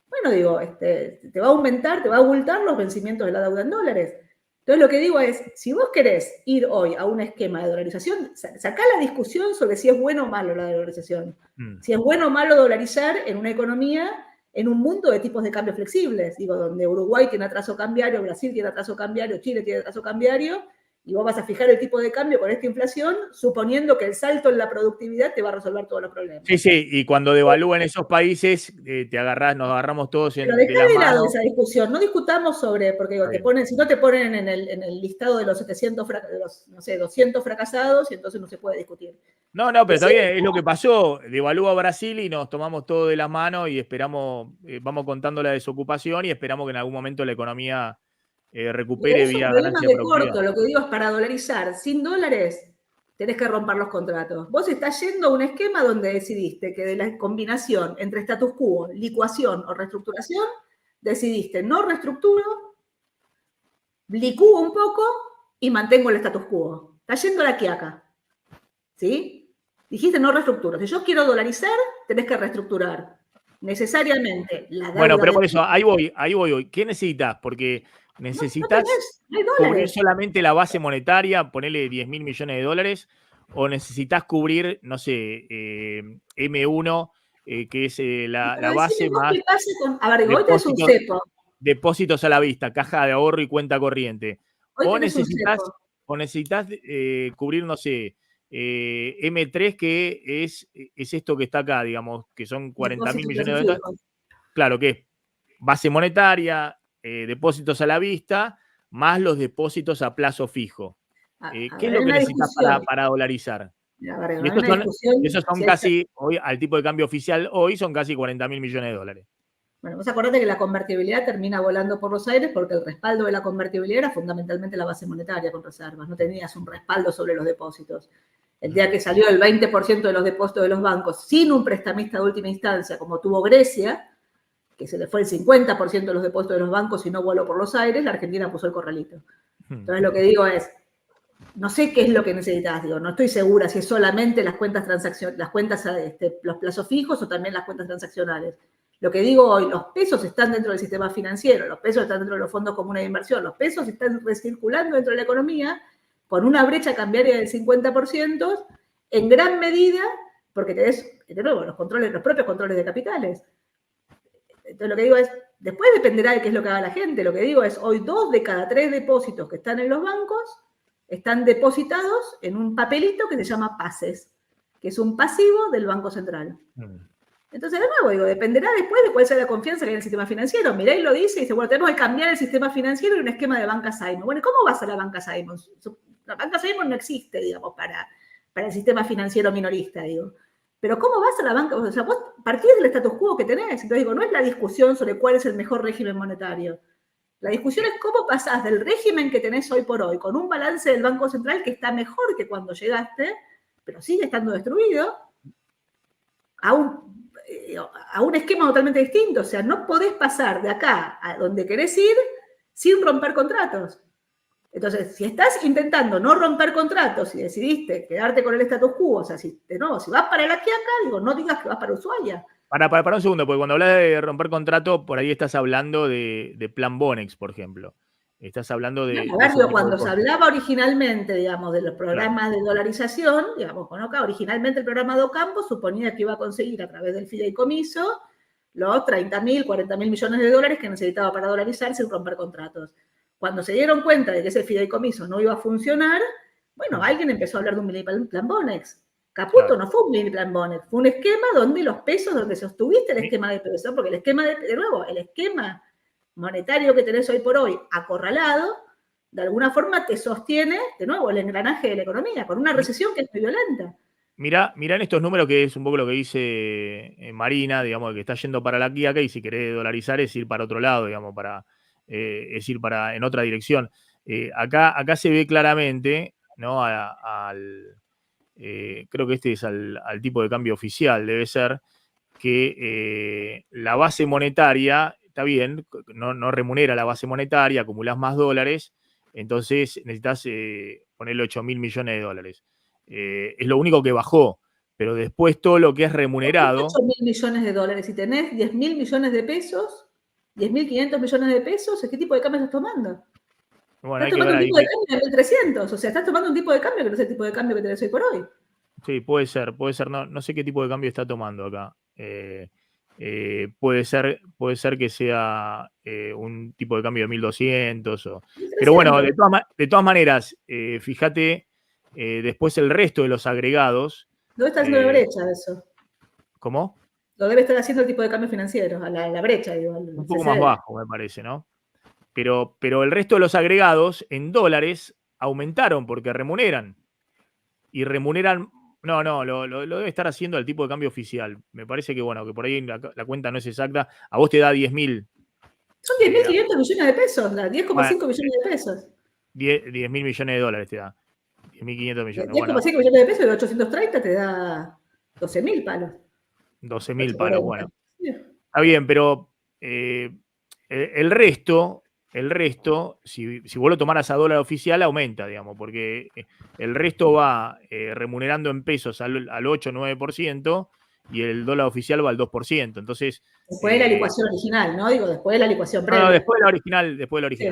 B: Bueno, digo, te va a aumentar, te va a abultar los vencimientos de la deuda en dólares. Entonces lo que digo es, si vos querés ir hoy a un esquema de dolarización, sacá la discusión sobre si es bueno o malo la dolarización. Si es bueno o malo dolarizar en una economía, en un mundo de tipos de cambio flexibles, digo, donde Uruguay tiene atraso cambiario, Brasil tiene atraso cambiario, Chile tiene atraso cambiario, y vos vas a fijar el tipo de cambio con esta inflación, suponiendo que el salto en la productividad te va a resolver todos los problemas.
A: Sí, y cuando devalúan esos países, nos agarramos todos
B: de lado esa discusión, no discutamos sobre, porque digo, si no te ponen en el listado de los 200 fracasados, y entonces no se puede discutir.
A: No, pero todavía es lo que pasó, devalúa Brasil y nos tomamos todo de la mano y esperamos, vamos contando la desocupación y esperamos que en algún momento la economía recupere vía ganancia de productividad.
B: Lo que digo es, para dolarizar sin dólares, tenés que romper los contratos. Vos estás yendo a un esquema donde decidiste que de la combinación entre status quo, licuación o reestructuración, decidiste no reestructuro, licúo un poco y mantengo el status quo. Estás yendo a la quiaca. ¿Sí? Dijiste no reestructuro. Si yo quiero dolarizar, tenés que reestructurar. Necesariamente.
A: Bueno, pero por eso, ahí voy hoy. ¿Qué necesitas? Porque necesitas cubrir solamente la base monetaria, ponerle 10.000 millones de dólares, o necesitas cubrir, no sé, M1, que es la base más depósitos a la vista, caja de ahorro y cuenta corriente. O necesitas cubrir, no sé, M3, que es esto que está acá, digamos, que son 40.000 millones de dólares. Claro, que es base monetaria, depósitos a la vista, más los depósitos a plazo fijo. ¿Qué es lo que necesitas para dolarizar? Esos son casi, hoy, al tipo de cambio oficial hoy, son casi 40.000 millones de dólares.
B: Bueno, vos acordate que la convertibilidad termina volando por los aires porque el respaldo de la convertibilidad era fundamentalmente la base monetaria con reservas, no tenías un respaldo sobre los depósitos. El día que salió el 20% de los depósitos de los bancos sin un prestamista de última instancia, como tuvo Grecia, que se le fue el 50% de los depósitos de los bancos y no voló por los aires, la Argentina puso el corralito. Entonces lo que digo es, no sé qué es lo que necesitas, digo, no estoy segura si es solamente las cuentas los plazos fijos o también las cuentas transaccionales. Lo que digo hoy, los pesos están dentro del sistema financiero, los pesos están dentro de los fondos comunes de inversión, los pesos están recirculando dentro de la economía con una brecha cambiaria del 50%, en gran medida porque tenés, de nuevo, los propios controles de capitales. Entonces lo que digo es, después dependerá de qué es lo que haga la gente. Lo que digo es, hoy 2 de cada 3 depósitos que están en los bancos están depositados en un papelito que se llama PASES, que es un pasivo del Banco Central. Entonces, de nuevo, digo, dependerá después de cuál sea la confianza que hay en el sistema financiero. Milei lo dice y dice, bueno, tenemos que cambiar el sistema financiero y un esquema de banca Simon. Bueno, ¿cómo va a ser la banca Simon? La banca Simon no existe, digamos, para el sistema financiero minorista, digo. Pero ¿cómo vas a la banca? O sea, vos partís del status quo que tenés. Entonces digo, no es la discusión sobre cuál es el mejor régimen monetario. La discusión es cómo pasás del régimen que tenés hoy por hoy, con un balance del Banco Central que está mejor que cuando llegaste, pero sigue estando destruido, a un esquema totalmente distinto. O sea, no podés pasar de acá a donde querés ir sin romper contratos. Entonces, si estás intentando no romper contratos y decidiste quedarte con el status quo, o sea, si vas para La Quiaca, digo, no digas que vas para Ushuaia.
A: Para un segundo, porque cuando hablas de romper contrato, por ahí estás hablando de Plan Bonex, por ejemplo. Estás hablando de...
B: A ver, digo, cuando se hablaba originalmente, digamos, de los programas de dolarización, digamos, bueno, acá originalmente el programa de Ocampo suponía que iba a conseguir a través del fideicomiso los 30.000, 40.000 millones de dólares que necesitaba para dolarizar sin romper contratos. Cuando se dieron cuenta de que ese fideicomiso no iba a funcionar, bueno, alguien empezó a hablar de un mini plan Bonex. Caputo no fue un mini plan Bonex, fue un esquema donde los pesos, donde sostuviste el esquema de pesos, porque el esquema, de nuevo, el esquema monetario que tenés hoy por hoy acorralado, de alguna forma te sostiene, de nuevo, el engranaje de la economía, con una recesión que es muy violenta.
A: Mirá en estos números, que es un poco lo que dice Marina, digamos, que está yendo para La Quiaca, y si querés dolarizar es ir para otro lado, digamos, es ir en otra dirección. Acá se ve claramente, ¿no? Creo que este es al tipo de cambio oficial, debe ser, que la base monetaria, está bien, no remunera la base monetaria, acumulás más dólares, entonces necesitas ponerle 8.000 millones de dólares. Es lo único que bajó, pero después todo lo que es remunerado...
B: 8.000 millones de dólares, si tenés 10.000 millones de pesos, 10.500 millones de pesos, ¿qué tipo de cambio estás tomando?
A: Bueno,
B: estás tomando un tipo de cambio de 1.300, o sea, estás tomando un tipo de cambio que no es el tipo de cambio que tenés hoy por hoy.
A: Sí, puede ser, no sé qué tipo de cambio está tomando acá. Puede ser que sea un tipo de cambio de 1.200. Pero bueno, de todas maneras, fíjate después el resto de los agregados.
B: ¿Dónde está haciendo la brecha eso?
A: ¿Cómo?
B: Lo debe estar haciendo el tipo de cambio financiero, a la brecha, digo.
A: Un poco más bajo, me parece, ¿no? Pero el resto de los agregados en dólares aumentaron porque remuneran. Y remuneran... No, lo debe estar haciendo al tipo de cambio oficial. Me parece que, bueno, que por ahí la cuenta no es exacta. A vos te da 10.000.
B: Son 10.500 millones de pesos, 10,5 millones de pesos.
A: 10.000 millones de dólares te da. 10.500 millones.
B: 10,5 millones de pesos y de 830 te da 12.000 palos.
A: 12.000 palos, bueno. Sí. Está bien, pero el resto, si vos lo tomaras a dólar oficial, aumenta, digamos, porque el resto va remunerando en pesos al 8 o 9% y el dólar oficial va al 2%. Entonces.
B: Después de la licuación original, ¿no? Digo, después de la licuación previa.
A: No, después de la original. Sí.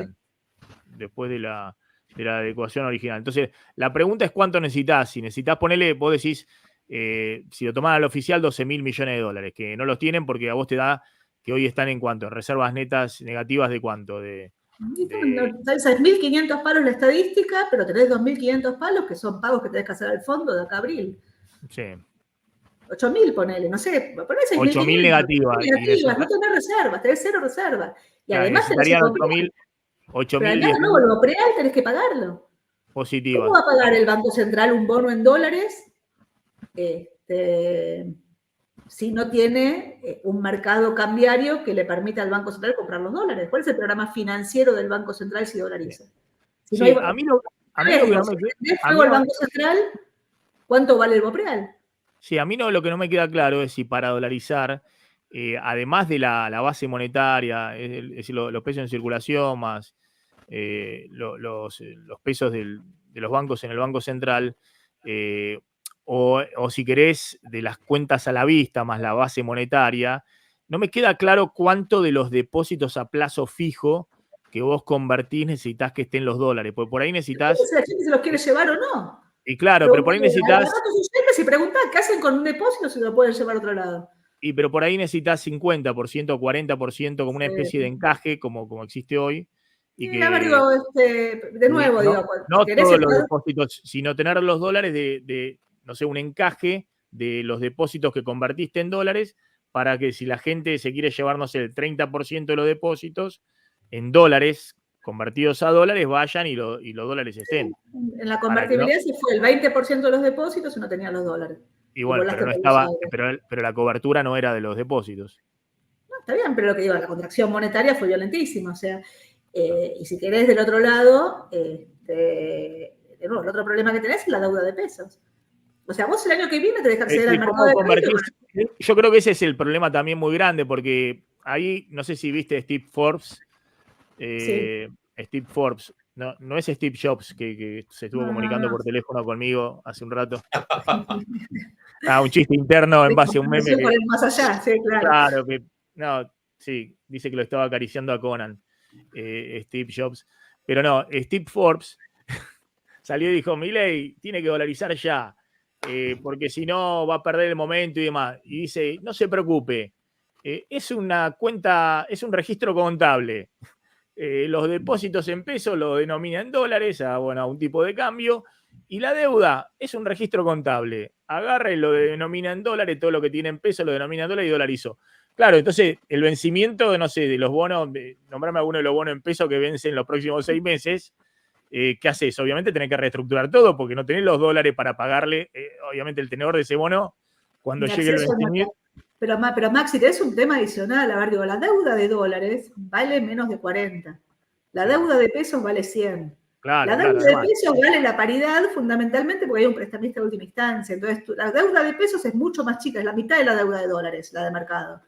A: Después de la adecuación original. Entonces, la pregunta es cuánto necesitas. Si necesitas ponerle, vos decís, si lo tomás al oficial, 12.000 millones de dólares, que no los tienen porque a vos te da que hoy están en cuánto, reservas netas negativas de cuánto. De
B: 1.500 palos la estadística, pero tenés 2.500 palos que son pagos que tenés que hacer al fondo de acá a abril.
A: Sí.
B: 8.000, ponele, no sé, ponés
A: 8.000 negativas.
B: No tenés reservas, tenés 0 reservas. Y además tenés
A: 8.000.
B: Pero acá de nuevo, lo preal tenés que pagarlo.
A: Positivas.
B: ¿Cómo va a pagar el Banco Central un bono en dólares si no tiene un mercado cambiario que le permita al Banco Central comprar los dólares? ¿Cuál es el programa financiero del Banco Central si dolariza? Si no hay,
A: a mí lo que no me queda...
B: el Banco Central, ¿cuánto vale el BOPREAL?
A: Sí, a mí lo que no me queda claro es si para dolarizar, además de la base monetaria, es decir, los pesos en circulación más los pesos de los bancos en el Banco Central, o si querés, de las cuentas a la vista más la base monetaria, no me queda claro cuánto de los depósitos a plazo fijo que vos convertís necesitas que estén los dólares, porque por ahí necesitas...
B: Si la gente se los quiere llevar o no.
A: Y claro, pero por ahí necesitas...
B: Si preguntás qué hacen con un depósito, si lo pueden llevar a otro lado.
A: Pero por ahí necesitas 50% o 40% como una especie de encaje, como existe hoy. Y que,
B: de nuevo,
A: no todos los depósitos, sino tener los dólares de, no sé, un encaje de los depósitos que convertiste en dólares, para que si la gente se quiere llevar, no sé, el 30% de los depósitos en dólares convertidos a dólares, vayan y los dólares estén.
B: En la convertibilidad se fue el 20% de los depósitos y no tenían los dólares.
A: Y bueno, pero no estaba, pero la cobertura no era de los depósitos.
B: No, está bien, pero lo que digo, la contracción monetaria fue violentísima, o sea, y si querés del otro lado, el otro problema que tenés es la deuda de pesos. O sea, vos el año que viene tenés que acceder al
A: ¿Cómo
B: mercado de crédito.
A: convertirse? Yo creo que ese es el problema también muy grande, porque ahí, no sé si viste Steve Forbes.
B: Sí.
A: Steve Forbes, no es Steve Jobs que se estuvo comunicando por teléfono conmigo hace un rato. Un chiste interno en base a un meme
B: por el más allá, sí, claro.
A: Claro, no, sí, dice que lo estaba acariciando a Conan, Steve Jobs. Pero no, Steve Forbes salió y dijo, Milei tiene que dolarizar ya, porque si no va a perder el momento y demás. Y dice, no se preocupe, es una cuenta, es un registro contable. Los depósitos en pesos lo denomina en dólares a un tipo de cambio, y la deuda es un registro contable. Agarra y lo denomina en dólares, todo lo que tiene en pesos lo denomina en dólares y dolarizó. Claro, entonces el vencimiento, no sé, de los bonos, nombrame alguno de los bonos en pesos que vencen los próximos 6 meses, ¿qué haces? Obviamente tenés que reestructurar todo porque no tenés los dólares para pagarle, obviamente, el tenedor de ese bono cuando llegue el vencimiento.
B: Pero Maxi, es un tema adicional. A ver, digo, la deuda de dólares vale menos de 40. La deuda de pesos vale 100.
A: Claro,
B: la deuda de pesos vale la paridad fundamentalmente porque hay un prestamista de última instancia. Entonces, la deuda de pesos es mucho más chica, es la mitad de la deuda de dólares, la de mercado.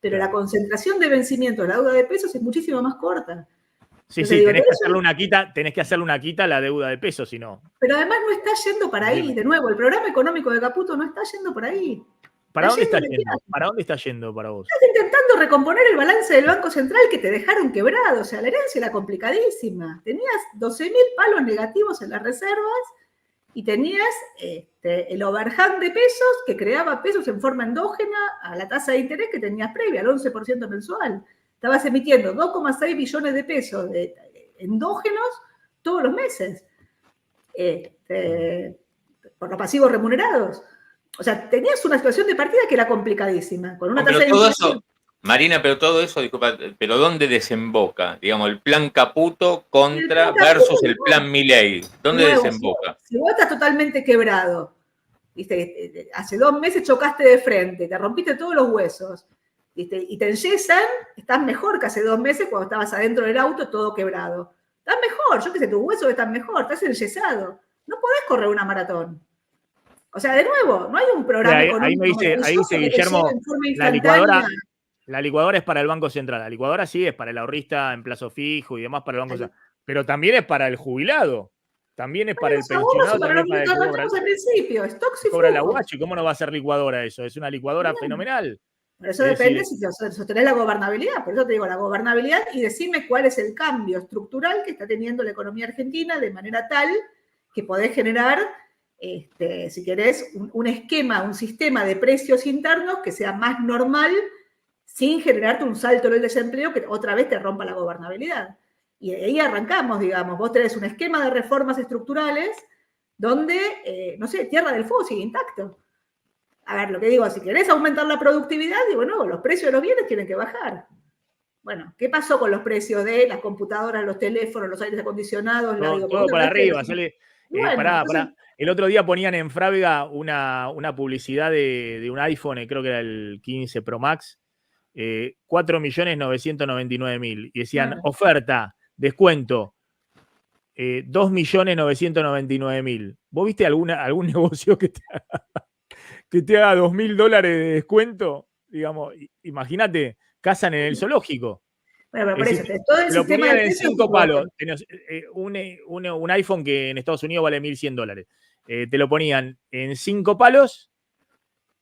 B: Pero la concentración de vencimiento de la deuda de pesos es muchísimo más corta.
A: Sí, entonces, sí, tenés que hacerle una quita a la deuda de pesos, si no.
B: Pero además no está yendo para ahí. De nuevo, el programa económico de Caputo no está yendo por ahí.
A: ¿Para dónde está yendo? ¿Para dónde está yendo para vos?
B: Estás intentando recomponer el balance del Banco Central que te dejaron quebrado. O sea, la herencia era complicadísima. Tenías 12.000 palos negativos en las reservas y tenías el overhang de pesos que creaba pesos en forma endógena a la tasa de interés que tenías previa, al 11% mensual. Estabas emitiendo 2,6 billones de pesos endógenos todos los meses por los pasivos remunerados. O sea, tenías una situación de partida que era complicadísima. Con una tasa de inflación.
C: Marina, pero todo eso, disculpa, pero ¿dónde desemboca? Digamos, el plan Caputo versus el plan Milei. ¿Dónde desemboca?
B: Si vos estás totalmente quebrado, ¿viste? Hace 2 meses chocaste de frente, te rompiste todos los huesos, ¿viste? Y te enyesan, estás mejor que hace 2 meses cuando estabas adentro del auto todo quebrado. Estás mejor, yo qué sé, tus huesos están mejor, estás enyesado. No podés correr una maratón. O sea, de nuevo, no hay un programa económico.
A: Ahí dice Guillermo, la licuadora es para el Banco Central. La licuadora sí es para el ahorrista en plazo fijo y demás para el Banco Central. Pero también es para el jubilado. También es para el pensionado.
B: Para lo que tratamos al principio, stocks y
A: cobra la UH. ¿Cómo no va a ser licuadora eso? Es una licuadora fenomenal.
B: Pero eso depende si sostenés la gobernabilidad. Por eso te digo, la gobernabilidad y decime cuál es el cambio estructural que está teniendo la economía argentina de manera tal que podés generar, si querés, un esquema, un sistema de precios internos que sea más normal sin generarte un salto en el desempleo que otra vez te rompa la gobernabilidad. Y ahí arrancamos, digamos. Vos tenés un esquema de reformas estructurales donde, no sé, Tierra del Fuego sigue intacto. A ver, lo que digo, si querés aumentar la productividad, digo, no, los precios de los bienes tienen que bajar. Bueno, ¿qué pasó con los precios de las computadoras, los teléfonos, los aires acondicionados?
A: Todo para arriba. Pará. El otro día ponían en Frávega una publicidad de un iPhone, creo que era el 15 Pro Max, 4.999.000. Y decían, oferta, descuento, 2.999.000. ¿Vos viste algún negocio que te haga $2.000 de descuento? Digamos, imagínate, cazan en el zoológico.
B: Bueno, pero por eso, todo el sistema
A: de 5 palos. Un iPhone que en Estados Unidos vale $1.100. Te lo ponían en 5 palos,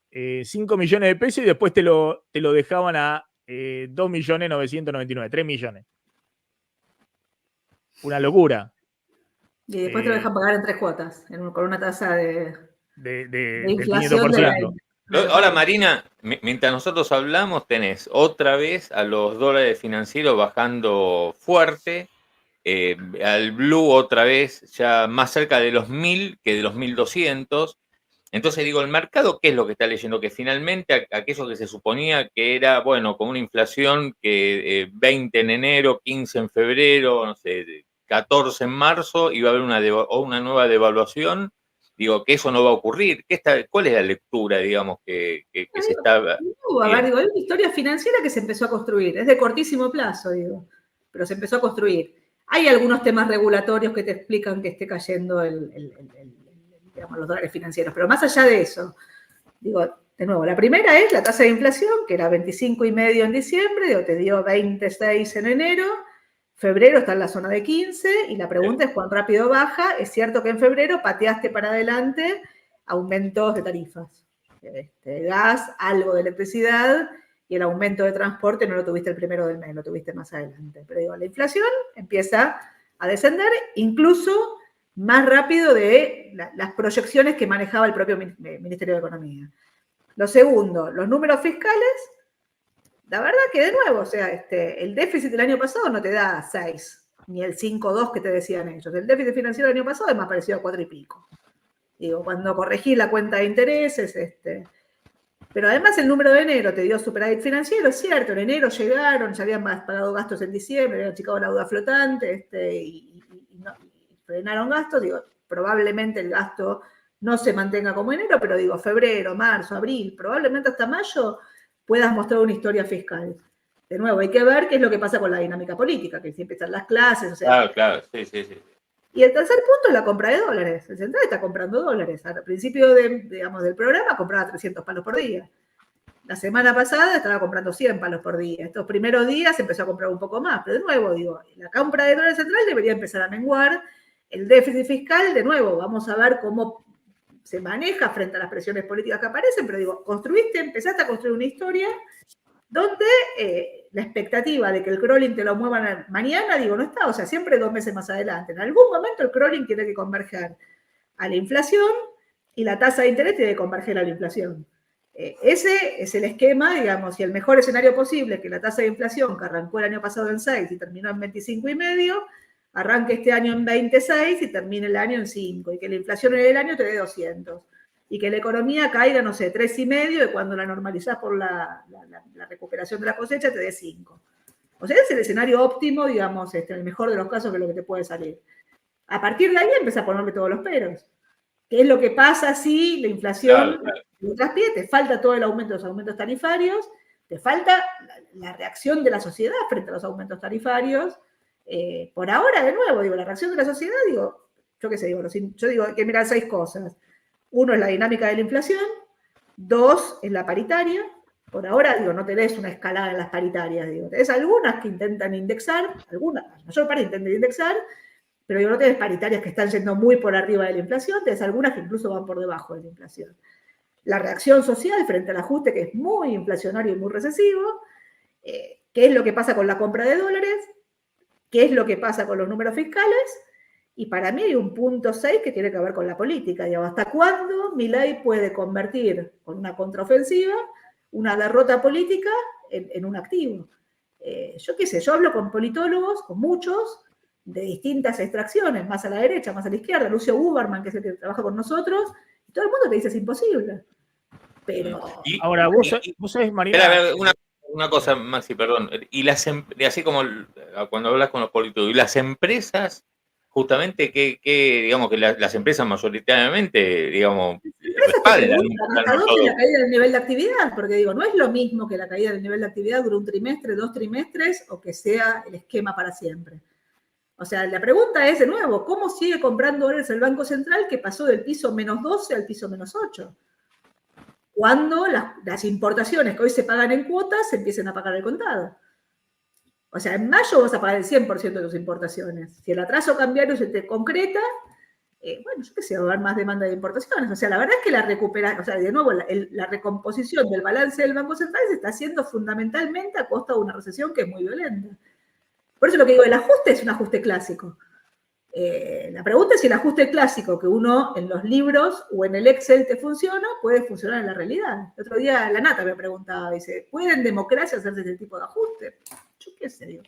A: 5 millones de pesos, y después te lo dejaban a 2.999.000, 3 millones. Una locura.
B: Y después te lo dejan pagar en 3 cuotas, con una tasa de
A: inflación del 5%.
C: Ahora, Marina, mientras nosotros hablamos, tenés otra vez a los dólares financieros bajando fuerte, al blue otra vez ya más cerca de los 1.000 que de los 1.200. Entonces digo, el mercado, ¿qué es lo que está leyendo? Que finalmente aquello que se suponía que era, bueno, con una inflación que 20 en enero, 15 en febrero, no sé, 14 en marzo, iba a haber una nueva devaluación. Digo, que eso no va a ocurrir. ¿Cuál es la lectura, digamos, que se está...?
B: A ver, digo, hay una historia financiera que se empezó a construir. Es de cortísimo plazo, digo, pero se empezó a construir. Hay algunos temas regulatorios que te explican que esté cayendo digamos, los dólares financieros. Pero más allá de eso, digo, de nuevo, la primera es la tasa de inflación, que era 25,5 en diciembre, digo, te dio 26 en enero, febrero está en la zona de 15, y la pregunta es cuán rápido baja. Es cierto que en febrero pateaste para adelante aumentos de tarifas, gas, algo de electricidad, y el aumento de transporte no lo tuviste el primero del mes, lo tuviste más adelante. Pero digo, la inflación empieza a descender, incluso más rápido de las proyecciones que manejaba el propio Ministerio de Economía. Lo segundo, los números fiscales, la verdad que de nuevo, o sea, el déficit del año pasado no te da 6, ni el 5,2 que te decían ellos. El déficit financiero del año pasado es más parecido a 4 y pico. Digo, cuando corregís la cuenta de intereses, pero además el número de enero te dio superávit financiero, es cierto, en enero llegaron, ya habían pagado gastos en diciembre, habían achicado la deuda flotante, y frenaron gastos. Digo, probablemente el gasto no se mantenga como enero, pero digo, febrero, marzo, abril, probablemente hasta mayo puedas mostrar una historia fiscal. De nuevo, hay que ver qué es lo que pasa con la dinámica política, que si empiezan las clases, o sea.
C: Claro, sí.
B: Y el tercer punto es la compra de dólares. El central está comprando dólares. Al principio del programa compraba 300 palos por día. La semana pasada estaba comprando 100 palos por día. Estos primeros días empezó a comprar un poco más. Pero de nuevo, digo, la compra de dólares central debería empezar a menguar. El déficit fiscal, de nuevo, vamos a ver cómo se maneja frente a las presiones políticas que aparecen. Pero digo, empezaste a construir una historia donde la expectativa de que el crawling te lo muevan mañana, digo, no está, o sea, siempre 2 meses más adelante. En algún momento el crawling tiene que converger a la inflación, y la tasa de interés tiene que converger a la inflación. Ese es el esquema, digamos, y el mejor escenario posible es que la tasa de inflación, que arrancó el año pasado en 6 y terminó en 25,5, arranque este año en 26 y termine el año en 5, y que la inflación en el año te dé 200. Y que la economía caiga, no sé, 3,5, y cuando la normalizás por la recuperación de la cosecha te dé 5. O sea, es el escenario óptimo, digamos, el mejor de los casos, que es lo que te puede salir. A partir de ahí empieza a ponerle todos los peros. ¿Qué es lo que pasa si la inflación lo traspié? Te falta todo el aumento de los aumentos tarifarios, te falta la reacción de la sociedad frente a los aumentos tarifarios. Por ahora, de nuevo, digo, la reacción de la sociedad, digo, yo qué sé, digo, yo digo, hay que mirar 6 cosas. 1 es la dinámica de la inflación, 2 es la paritaria. Por ahora, digo, no tenés una escalada en las paritarias, digo, tenés algunas que intentan indexar, algunas, la mayor parte intentan indexar, pero digo, no tenés paritarias que están yendo muy por arriba de la inflación, tenés algunas que incluso van por debajo de la inflación. La reacción social frente al ajuste, que es muy inflacionario y muy recesivo, qué es lo que pasa con la compra de dólares, qué es lo que pasa con los números fiscales. Y para mí hay un punto 6 que tiene que ver con la política. Digamos, ¿hasta cuándo Milei puede convertir con una contraofensiva una derrota política en un activo? Yo qué sé, yo hablo con politólogos, con muchos, de distintas extracciones, más a la derecha, más a la izquierda. Lucio Buberman, que es el que trabaja con nosotros, y todo el mundo te dice es imposible. Pero...
A: Ahora, vos sabés, Marina...
C: Una cosa, Maxi, perdón. Y así como cuando hablas con los politólogos, y las empresas, justamente, digamos que las empresas mayoritariamente, digamos,
B: respaldan. ¿Hasta dónde la caída del nivel de actividad? Porque digo, no es lo mismo que la caída del nivel de actividad dure un trimestre, 2 trimestres, o que sea el esquema para siempre. O sea, la pregunta es, de nuevo, ¿cómo sigue comprando dólares el Banco Central, que pasó del piso -12 al piso -8? Cuando las importaciones que hoy se pagan en cuotas se empiecen a pagar al contado. O sea, en mayo vas a pagar el 100% de tus importaciones. Si el atraso cambiario se te concreta, bueno, yo qué sé, va a haber más demanda de importaciones. O sea, la verdad es que de nuevo, la recomposición del balance del Banco Central se está haciendo fundamentalmente a costa de una recesión que es muy violenta. Por eso lo que digo, el ajuste es un ajuste clásico. La pregunta es si el ajuste clásico que uno en los libros o en el Excel te funciona, puede funcionar en la realidad. El otro día la Nata me preguntaba, dice, ¿puede en democracia hacerse ese tipo de ajuste? Yo qué sé, digo.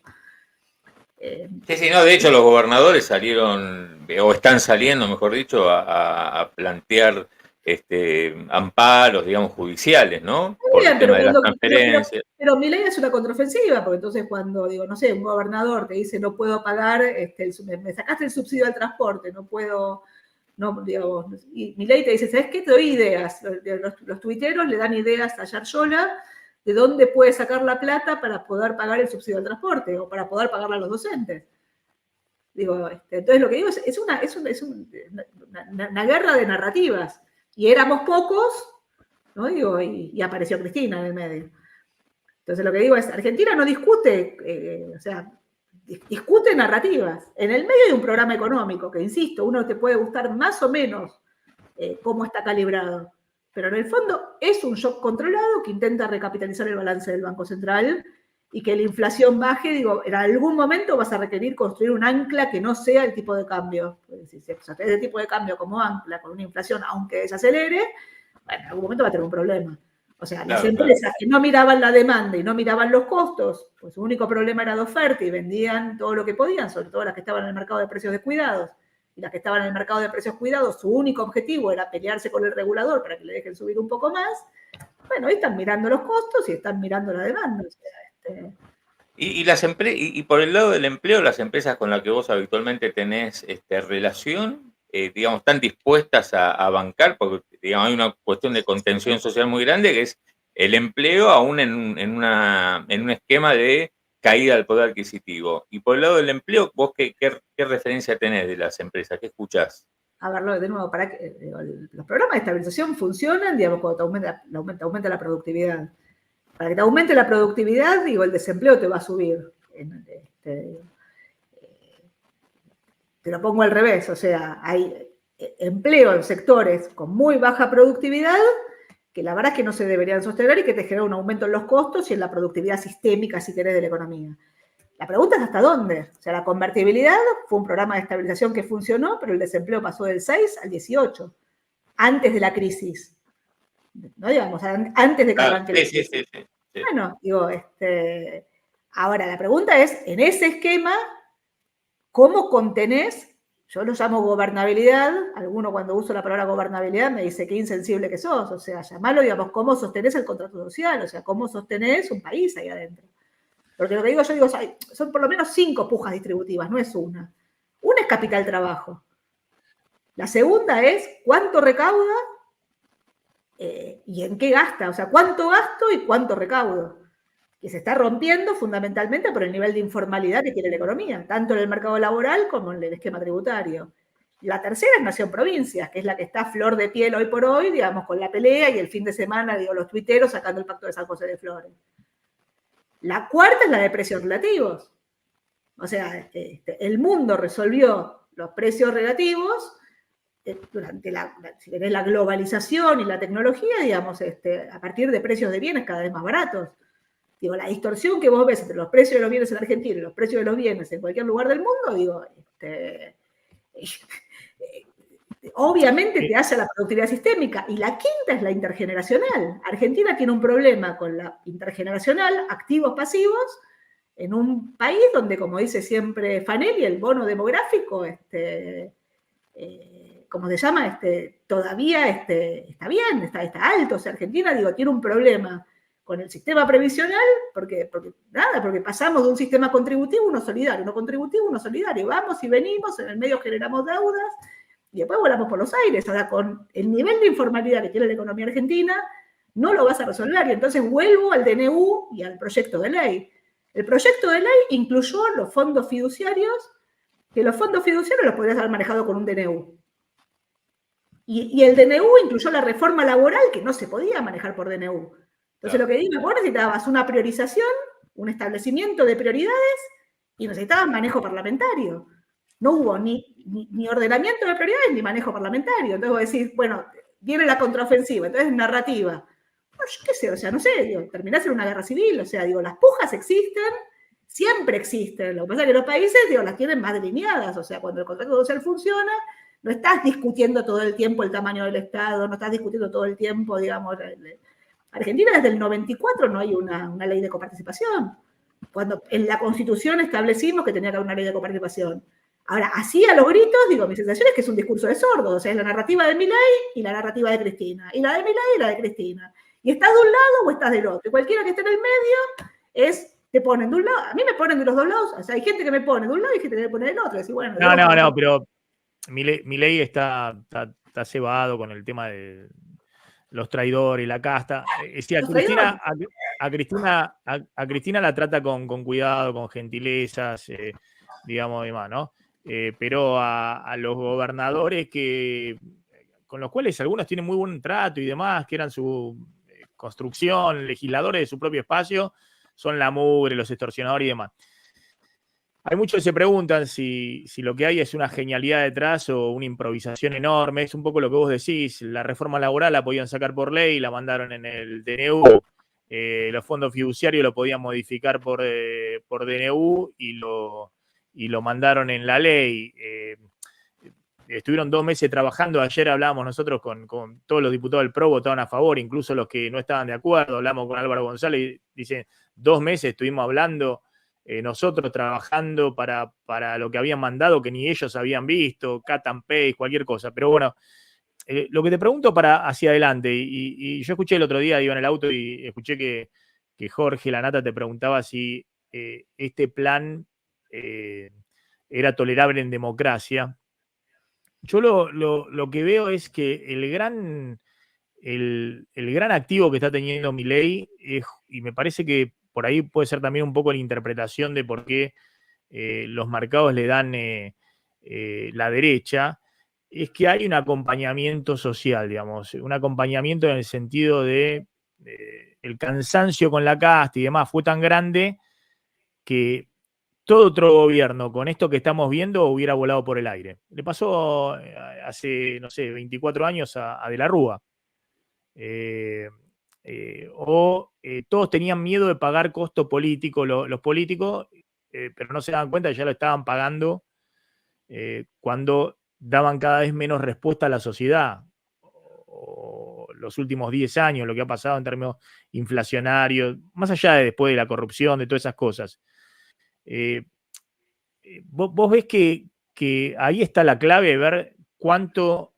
C: Sí, no, de hecho los gobernadores salieron, o están saliendo, mejor dicho, a plantear amparos, digamos, judiciales, ¿no? Por
B: Bien,
C: el tema de las transferencias.
B: Pero Milei es una contraofensiva, porque entonces cuando, digo, no sé, un gobernador te dice no puedo pagar, me sacaste el subsidio al transporte, no puedo, no, digamos, y Milei te dice, ¿sabes qué? Te doy ideas. Los tuiteros le dan ideas a Yarlora de dónde puede sacar la plata para poder pagar el subsidio al transporte o para poder pagarle a los docentes. Digo, entonces lo que digo es una guerra de narrativas. Y éramos pocos, ¿no? Digo, y apareció Cristina en el medio. Entonces lo que digo es, Argentina no discute, o sea, discute narrativas. En el medio de un programa económico, que insisto, uno te puede gustar más o menos cómo está calibrado, pero en el fondo es un shock controlado que intenta recapitalizar el balance del Banco Central y que la inflación baje. Digo, en algún momento vas a requerir construir un ancla que no sea el tipo de cambio. Si se tenés el tipo de cambio como ancla con una inflación, aunque desacelere, bueno, en algún momento va a tener un problema. O sea, las empresas que no miraban la demanda y no miraban los costos, pues su único problema era de oferta y vendían todo lo que podían, sobre todo las que estaban en el mercado de precios descuidados. Y las que estaban en el mercado de precios cuidados, su único objetivo era pelearse con el regulador para que le dejen subir un poco más. Bueno, ahí están mirando los costos y están mirando la demanda. O sea,
C: y por el lado del empleo, las empresas con las que vos habitualmente tenés relación, digamos, están dispuestas a bancar, porque digamos, hay una cuestión de contención social muy grande, que es el empleo aún en un esquema de caída del poder adquisitivo. Y por el lado del empleo, ¿vos qué referencia tenés de las empresas? ¿Qué escuchás?
B: A verlo de nuevo, los programas de estabilización funcionan, digamos, cuando te aumenta la productividad. Para que te aumente la productividad, digo, el desempleo te va a subir. Te lo pongo al revés, o sea, hay empleo en sectores con muy baja productividad que la verdad es que no se deberían sostener y que te genera un aumento en los costos y en la productividad sistémica, si querés, de la economía. La pregunta es hasta dónde. O sea, la convertibilidad fue un programa de estabilización que funcionó, pero el desempleo pasó del 6 al 18, antes de la crisis. ¿No? Digamos, antes de que arranque la crisis. Sí. Bueno, digo, ahora la pregunta es, en ese esquema, ¿cómo contenés? Yo lo llamo gobernabilidad. Alguno cuando uso la palabra gobernabilidad me dice qué insensible que sos. O sea, llamarlo, digamos, cómo sostenés el contrato social, o sea, cómo sostenés un país ahí adentro. Porque lo que yo digo, son por lo menos 5 pujas distributivas, no es una. Una es capital trabajo. La segunda es cuánto recauda y en qué gasta. O sea, cuánto gasto y cuánto recaudo. Que se está rompiendo fundamentalmente por el nivel de informalidad que tiene la economía, tanto en el mercado laboral como en el esquema tributario. La tercera es Nación-Provincias, que es la que está a flor de piel hoy por hoy, digamos, con la pelea y el fin de semana, digo, los tuiteros sacando el pacto de San José de Flores. La cuarta es la de precios relativos. O sea, el mundo resolvió los precios relativos durante la globalización y la tecnología, digamos, a partir de precios de bienes cada vez más baratos. Digo, la distorsión que vos ves entre los precios de los bienes en Argentina y los precios de los bienes en cualquier lugar del mundo, digo, obviamente te hace la productividad sistémica. Y la quinta es la intergeneracional. Argentina tiene un problema con la intergeneracional, activos pasivos, en un país donde, como dice siempre Fanelli, el bono demográfico, ¿cómo se llama? Todavía está bien, está alto. O sea, Argentina, digo, tiene un problema con el sistema previsional, porque pasamos de un sistema contributivo a uno solidario, uno contributivo a uno solidario. Vamos y venimos, en el medio generamos deudas, y después volamos por los aires. Ahora, con el nivel de informalidad que tiene la economía argentina, no lo vas a resolver. Y entonces vuelvo al DNU y al proyecto de ley. El proyecto de ley incluyó los fondos fiduciarios, que los fondos fiduciarios los podrías haber manejado con un DNU. Y el DNU incluyó la reforma laboral, que no se podía manejar por DNU. Entonces, lo que digo, vos necesitabas una priorización, un establecimiento de prioridades, y necesitabas manejo parlamentario. No hubo ni ordenamiento de prioridades ni manejo parlamentario. Entonces vos decís, bueno, viene la contraofensiva, entonces narrativa. Bueno, yo qué sé, o sea, no sé, digo, terminás en una guerra civil, o sea, digo, las pujas existen, siempre existen. Lo que pasa es que los países, digo, las tienen más delineadas, o sea, cuando el contrato social funciona, no estás discutiendo todo el tiempo el tamaño del Estado, no estás discutiendo todo el tiempo, digamos, Argentina desde el 94 no hay una ley de coparticipación. Cuando en la Constitución establecimos que tenía que haber una ley de coparticipación. Ahora, así a los gritos, digo, mi sensación es que es un discurso de sordos, o sea, es la narrativa de Milei y la narrativa de Cristina, y la de Milei y la de Cristina. Y estás de un lado o estás del otro. Y cualquiera que esté en el medio te ponen de un lado. A mí me ponen de los dos lados. O sea, hay gente que me pone de un lado y gente que me pone del otro. Decir, bueno,
A: no, pero Milei está cebado con el tema de los traidores y la casta. Sí, a Cristina la trata con cuidado, con gentilezas, digamos, demás, ¿no? pero a los gobernadores con los cuales algunos tienen muy buen trato y demás, que eran su construcción, legisladores de su propio espacio, son la mugre, los extorsionadores y demás. Hay muchos que se preguntan si lo que hay es una genialidad detrás o una improvisación enorme. Es un poco lo que vos decís. La reforma laboral la podían sacar por ley, la mandaron en el DNU. Los fondos fiduciarios lo podían modificar por DNU y lo mandaron en la ley. Estuvieron 2 meses trabajando. Ayer hablábamos nosotros con todos los diputados del PRO, votaban a favor, incluso los que no estaban de acuerdo. Hablamos con Álvaro González y dice, 2 meses estuvimos hablando, nosotros trabajando para lo que habían mandado, que ni ellos habían visto, cut and paste, cualquier cosa. Pero bueno, lo que te pregunto para hacia adelante, y yo escuché el otro día, iba en el auto y escuché que Jorge Lanata te preguntaba si este plan era tolerable en democracia. Yo lo que veo es que el gran activo que está teniendo Milei, y me parece que por ahí puede ser también un poco la interpretación de por qué los mercados le dan la derecha, es que hay un acompañamiento social, digamos, un acompañamiento en el sentido de el cansancio con la casta y demás fue tan grande que todo otro gobierno con esto que estamos viendo hubiera volado por el aire. Le pasó hace, no sé, 24 años a De la Rúa. Todos tenían miedo de pagar costo político, los políticos, pero no se daban cuenta que ya lo estaban pagando cuando daban cada vez menos respuesta a la sociedad. Los últimos 10 años, lo que ha pasado en términos inflacionarios, más allá de después de la corrupción, de todas esas cosas. Vos ves que ahí está la clave de ver cuánto,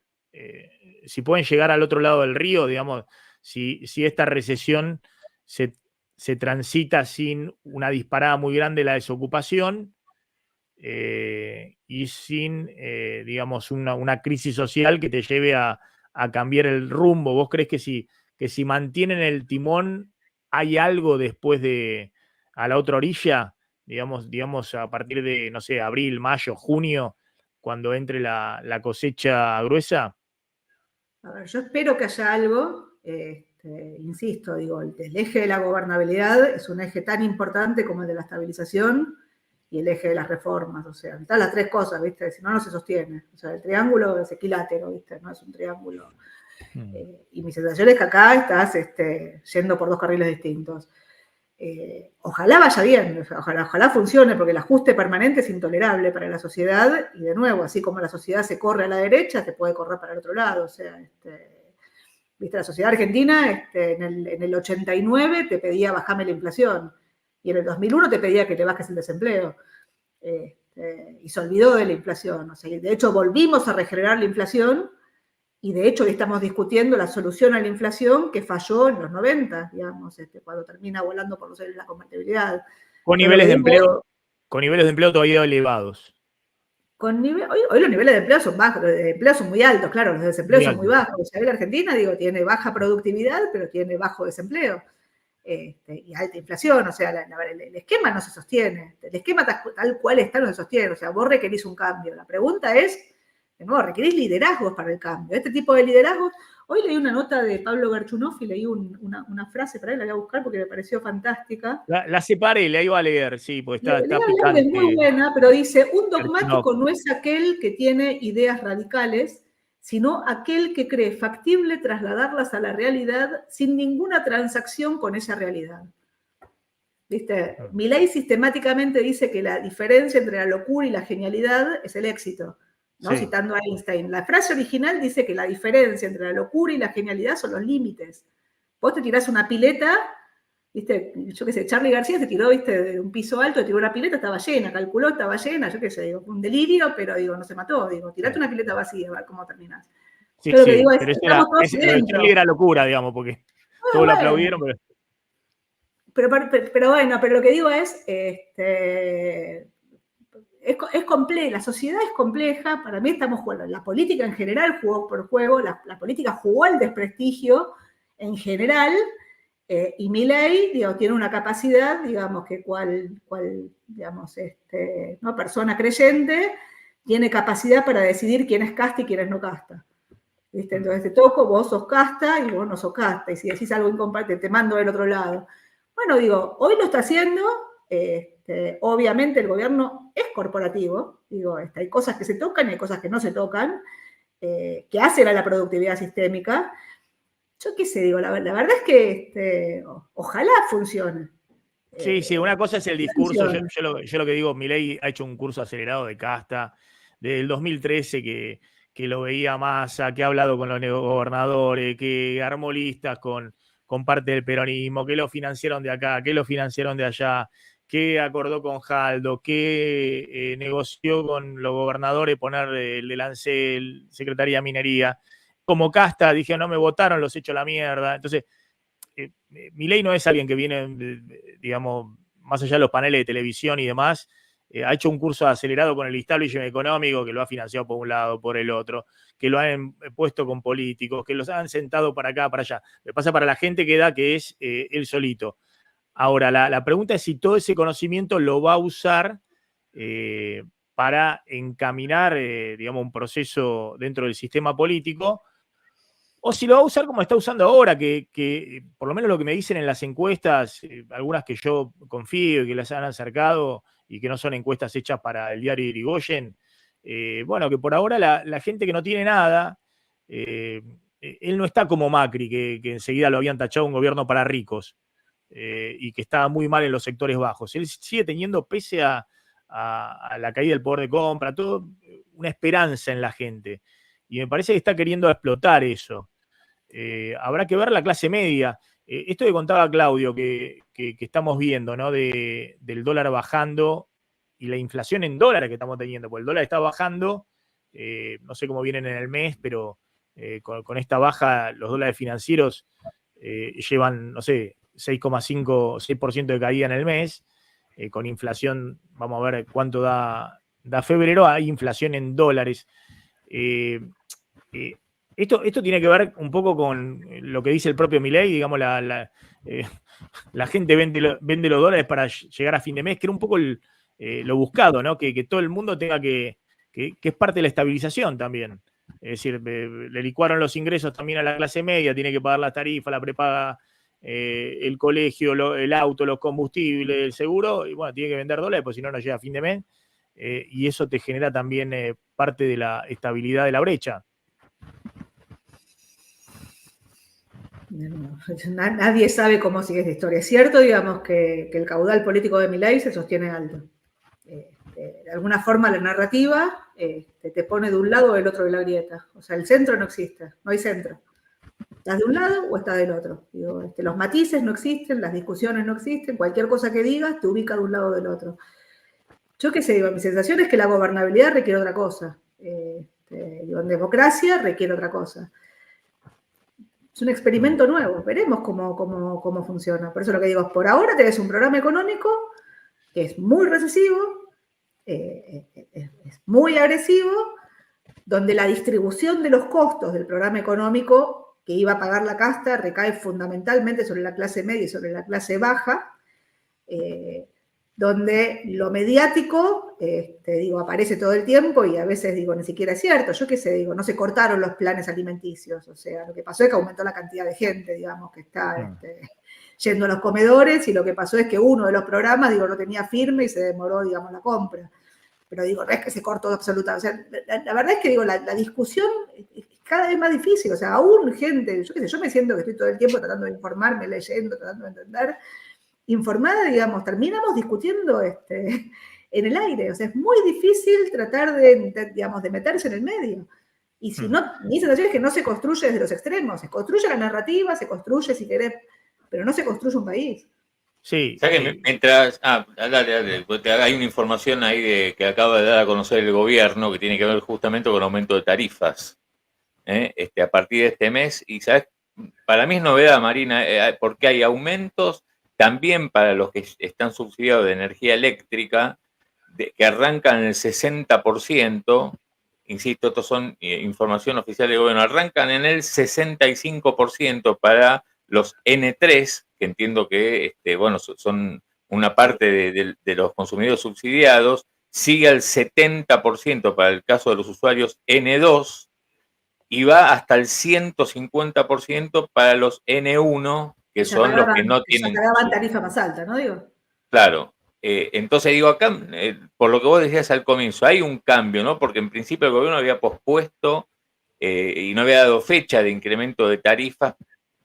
A: si pueden llegar al otro lado del río, digamos, si esta recesión se transita sin una disparada muy grande de la desocupación y sin, digamos, una crisis social que te lleve a cambiar el rumbo. ¿Vos crees que si mantienen el timón hay algo después a la otra orilla? Digamos, a partir de, no sé, abril, mayo, junio, cuando entre la cosecha gruesa?
B: A ver, yo espero que haya algo, insisto, digo, el eje de la gobernabilidad es un eje tan importante como el de la estabilización y el eje de las reformas, o sea, están las 3 cosas, ¿viste? Si no, no se sostiene. O sea, el triángulo es equilátero, ¿viste? No es un triángulo. Y mi sensación es que acá estás yendo por 2 carriles distintos. Ojalá vaya bien, ojalá funcione, porque el ajuste permanente es intolerable para la sociedad, y de nuevo, así como la sociedad se corre a la derecha, se puede correr para el otro lado. O sea, viste, la sociedad argentina en el 89 te pedía bajame la inflación, y en el 2001 te pedía que te bajes el desempleo, y se olvidó de la inflación. O sea, de hecho volvimos a regenerar la inflación, y de hecho hoy estamos discutiendo la solución a la inflación que falló en los 90, digamos, cuando termina volando por los aires la convertibilidad.
A: Con niveles de empleo todavía elevados.
B: Hoy los niveles de empleo son bajos, los de empleo son muy altos, claro, los desempleos son muy bajos. O sea, la Argentina, digo, tiene baja productividad, pero tiene bajo desempleo. Y alta inflación, o sea, el esquema no se sostiene. El esquema tal cual está no se sostiene. O sea, vos requerís un cambio. La pregunta es, de nuevo, requerís liderazgos para el cambio. Este tipo de liderazgos, hoy leí una nota de Pablo Garchunov y leí una frase para él, la voy a buscar porque me pareció fantástica.
A: La separé, la iba a leer, sí, porque está
B: picante. Es muy buena, pero dice, un dogmático no es aquel que tiene ideas radicales, sino aquel que cree factible trasladarlas a la realidad sin ninguna transacción con esa realidad. ¿Viste? Milei sistemáticamente dice que la diferencia entre la locura y la genialidad es el éxito, ¿no? Sí. Citando a Einstein. La frase original dice que la diferencia entre la locura y la genialidad son los límites. Vos te tirás una pileta, ¿viste? Yo qué sé, Charly García se tiró, ¿viste? De un piso alto, tiró una pileta, estaba llena, calculó, estaba llena, yo qué sé, digo, un delirio, pero digo, no se mató, digo, tirate una pileta vacía, a ver cómo terminás.
A: Sí, pero sí, digo, pero eso era locura, digamos, porque todos lo aplaudieron,
B: pero bueno, pero lo que digo es compleja, la sociedad es compleja, para mí estamos jugando, la política en general jugó por juego, la política jugó al desprestigio en general, y Milei, digo, tiene una capacidad, digamos, que cual digamos, ¿no? Persona creyente, tiene capacidad para decidir quién es casta y quién es no casta. ¿Viste? Entonces te toco, vos sos casta y vos no sos casta. Y si decís algo incompatible, te mando del otro lado. Bueno, digo, hoy lo está haciendo. Obviamente el gobierno es corporativo. Digo, hay cosas que se tocan y hay cosas que no se tocan, que hacen a la productividad sistémica. Yo qué sé, digo, la verdad es que ojalá funcione.
A: Sí, una cosa es el discurso. Yo lo que digo, Milei ha hecho un curso acelerado de casta desde el 2013 que lo veía Massa, que ha hablado con los gobernadores, que armó listas con parte del peronismo, que lo financiaron de acá, que lo financiaron de allá, que acordó con Jaldo, que negoció con los gobernadores poner el de Lancel, Secretaría de Minería. Como casta, dije, no me votaron, los echo a la mierda. Entonces, Milei no es alguien que viene, digamos, más allá de los paneles de televisión y demás, ha hecho un curso acelerado con el establishment económico, que lo ha financiado por un lado, por el otro, que lo han puesto con políticos, que los han sentado para acá, para allá. Lo que pasa para la gente que da que es él solito. Ahora, la pregunta es si todo ese conocimiento lo va a usar para encaminar, digamos, un proceso dentro del sistema político, o si lo va a usar como está usando ahora, que por lo menos lo que me dicen en las encuestas, algunas que yo confío y que las han acercado y que no son encuestas hechas para el diario Irigoyen, bueno, que por ahora la gente que no tiene nada, él no está como Macri, que enseguida lo habían tachado un gobierno para ricos y que estaba muy mal en los sectores bajos. Él sigue teniendo, pese a la caída del poder de compra, todo, una esperanza en la gente. Y me parece que está queriendo explotar eso. Habrá que ver la clase media. Esto que contaba Claudio, que estamos viendo, ¿no? Del dólar bajando y la inflación en dólares que estamos teniendo, porque el dólar está bajando, no sé cómo vienen en el mes, pero con esta baja los dólares financieros llevan, no sé, 6,5, 6% de caída en el mes, con inflación, vamos a ver cuánto da febrero, hay inflación en dólares. Esto tiene que ver un poco con lo que dice el propio Milei, digamos, la gente vende los dólares para llegar a fin de mes, que era un poco lo buscado, ¿no? Que todo el mundo tenga que es parte de la estabilización también. Es decir, le licuaron los ingresos también a la clase media, tiene que pagar la tarifa, la prepaga, el colegio, el auto, los combustibles, el seguro, y bueno, tiene que vender dólares, porque si no, no llega a fin de mes. Y eso te genera también parte de la estabilidad de la brecha.
B: Nadie sabe cómo sigue esta historia. Es cierto, digamos, que el caudal político de Milei se sostiene alto. De alguna forma la narrativa te pone de un lado o del otro de la grieta. O sea, el centro no existe, no hay centro. ¿Estás de un lado o estás del otro? Digo, los matices no existen, las discusiones no existen, cualquier cosa que digas te ubica de un lado o del otro. Yo qué sé, digo, mi sensación es que la gobernabilidad requiere otra cosa. Digo, en democracia requiere otra cosa. Es un experimento nuevo, veremos cómo funciona. Por eso lo que digo es, por ahora tenés un programa económico que es muy recesivo, es muy agresivo, donde la distribución de los costos del programa económico que iba a pagar la casta recae fundamentalmente sobre la clase media y sobre la clase baja, donde lo mediático, digo, aparece todo el tiempo y a veces, digo, ni siquiera es cierto. Yo qué sé, digo, no se cortaron los planes alimenticios. O sea, lo que pasó es que aumentó la cantidad de gente, digamos, que está yendo a los comedores, y lo que pasó es que uno de los programas, digo, no tenía firme y se demoró, digamos, la compra. Pero digo, no es que se cortó absolutamente. O sea, la verdad es que, digo, la discusión es cada vez más difícil. O sea, aún gente, yo qué sé, yo me siento que estoy todo el tiempo tratando de informarme, leyendo, tratando de entender. Informada, digamos, terminamos discutiendo en el aire. O sea, es muy difícil tratar digamos, de meterse en el medio. Y si no, mi sensación es que no se construye desde los extremos. Se construye la narrativa, se construye, si querés, pero no se construye un país.
C: Sí. O sea que mientras... dale, hay una información ahí que acaba de dar a conocer el gobierno que tiene que ver justamente con el aumento de tarifas a partir de este mes. Y, ¿sabes? Para mí es novedad, Marina, porque hay aumentos también para los que están subsidiados de energía eléctrica, que arrancan el 60%, insisto, estos son información oficial del gobierno, arrancan en el 65% para los N3, que entiendo que bueno, son una parte de los consumidores subsidiados, sigue al 70% para el caso de los usuarios N2 y va hasta el 150% para los N1, que son los que no tienen...
B: Ya pagaban tarifa más alta, ¿no? Digo.
C: Claro. Entonces digo, acá, por lo que vos decías al comienzo, hay un cambio, ¿no? Porque en principio el gobierno había pospuesto y no había dado fecha de incremento de tarifas,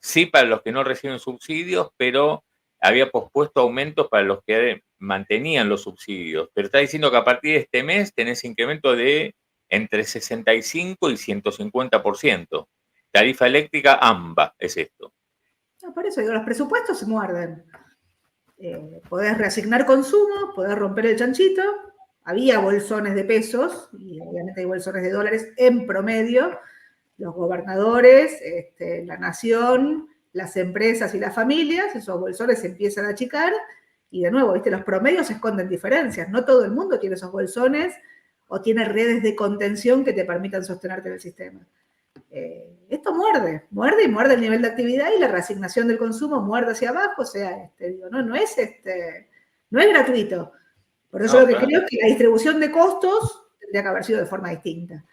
C: sí para los que no reciben subsidios, pero había pospuesto aumentos para los que mantenían los subsidios. Pero está diciendo que a partir de este mes tenés incremento de entre 65 y 150%. Tarifa eléctrica AMBA es esto.
B: No, por eso digo, los presupuestos se muerden. Podés reasignar consumo, podés romper el chanchito. Había bolsones de pesos, y obviamente hay bolsones de dólares en promedio. Los gobernadores, la nación, las empresas y las familias, esos bolsones se empiezan a achicar, y de nuevo, ¿viste? Los promedios esconden diferencias. No todo el mundo tiene esos bolsones o tiene redes de contención que te permitan sostenerte en el sistema. Esto muerde y muerde el nivel de actividad, y la reasignación del consumo muerde hacia abajo. O sea, no es gratuito. Por eso lo que creo es que la distribución de costos tendría que haber sido de forma distinta.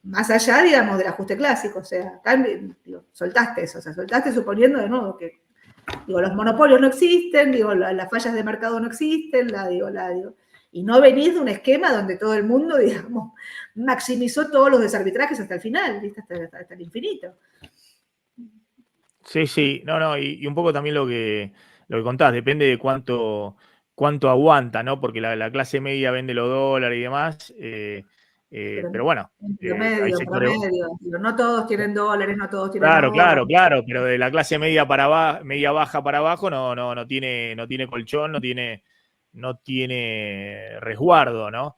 B: Más allá, digamos, del ajuste clásico. O sea, acá, soltaste eso. O sea, soltaste suponiendo de nuevo que los monopolios no existen, las fallas de mercado no existen, y no venís de un esquema donde todo el mundo, digamos, maximizó todos los desarbitrajes hasta el final, ¿viste? Hasta el infinito.
A: Sí, no, y un poco también lo que contás, depende de cuánto aguanta, ¿no? Porque la clase media vende los dólares y demás, pero bueno.
B: Promedio. No todos tienen dólares, no todos tienen
A: Claro, pero de la clase media baja para abajo no tiene colchón, no tiene resguardo, ¿no?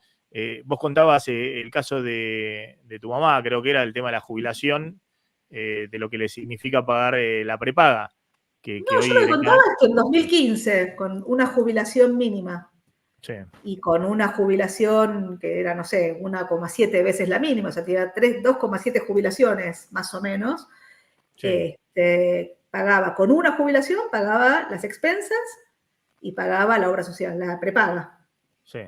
A: Vos contabas el caso de tu mamá, creo que era el tema de la jubilación, de lo que le significa pagar la prepaga.
B: Yo lo que contaba es que en 2015, con una jubilación mínima, sí, y con una jubilación que era, no sé, 1,7 veces la mínima, o sea, tenía 2,7 jubilaciones más o menos, sí, pagaba con una jubilación, pagaba las expensas y pagaba la obra social, la prepaga.
A: Sí.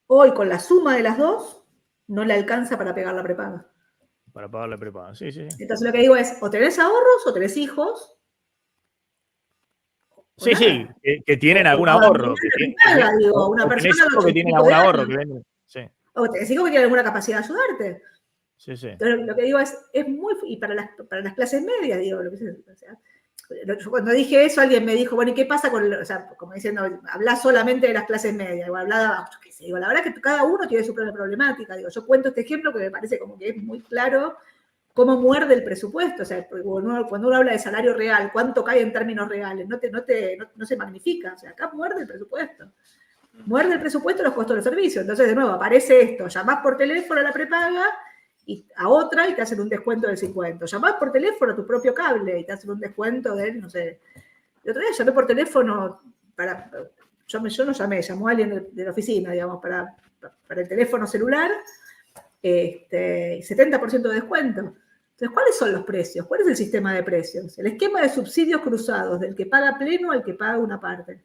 B: Hoy, con la suma de las dos, no le alcanza para pagar la prepaga.
A: Para pagar la prepaga, sí.
B: Entonces lo que digo es, o tenés ahorros o tenés hijos.
A: Sí, que tienen algún ahorro.
B: Una persona
A: que tienen algún ahorro que venden. Sí.
B: O tenés hijos que tienen alguna capacidad de ayudarte.
A: Sí.
B: Entonces lo que digo es muy... Y para las clases medias, digo, o sea, cuando dije eso, alguien me dijo, bueno, ¿y qué pasa con...? O sea, como diciendo, hablás solamente de las clases medias, o hablaba, yo qué sé, digo, la verdad que cada uno tiene su propia problemática. Digo, yo cuento este ejemplo que me parece como que es muy claro cómo muerde el presupuesto. O sea, cuando uno habla de salario real, cuánto cae en términos reales, no se magnifica. O sea, acá muerde el presupuesto. Muerde el presupuesto los costos de los servicios. Entonces, de nuevo, aparece esto, llamás por teléfono a la prepaga y a otra y te hacen un descuento del 50%. Llamás por teléfono a tu propio cable y te hacen un descuento del, no sé. El otro día llamé por teléfono yo no llamé, llamó a alguien de la oficina, digamos, para el teléfono celular, 70% de descuento. Entonces, ¿cuáles son los precios? ¿Cuál es el sistema de precios? El esquema de subsidios cruzados, del que paga pleno al que paga una parte.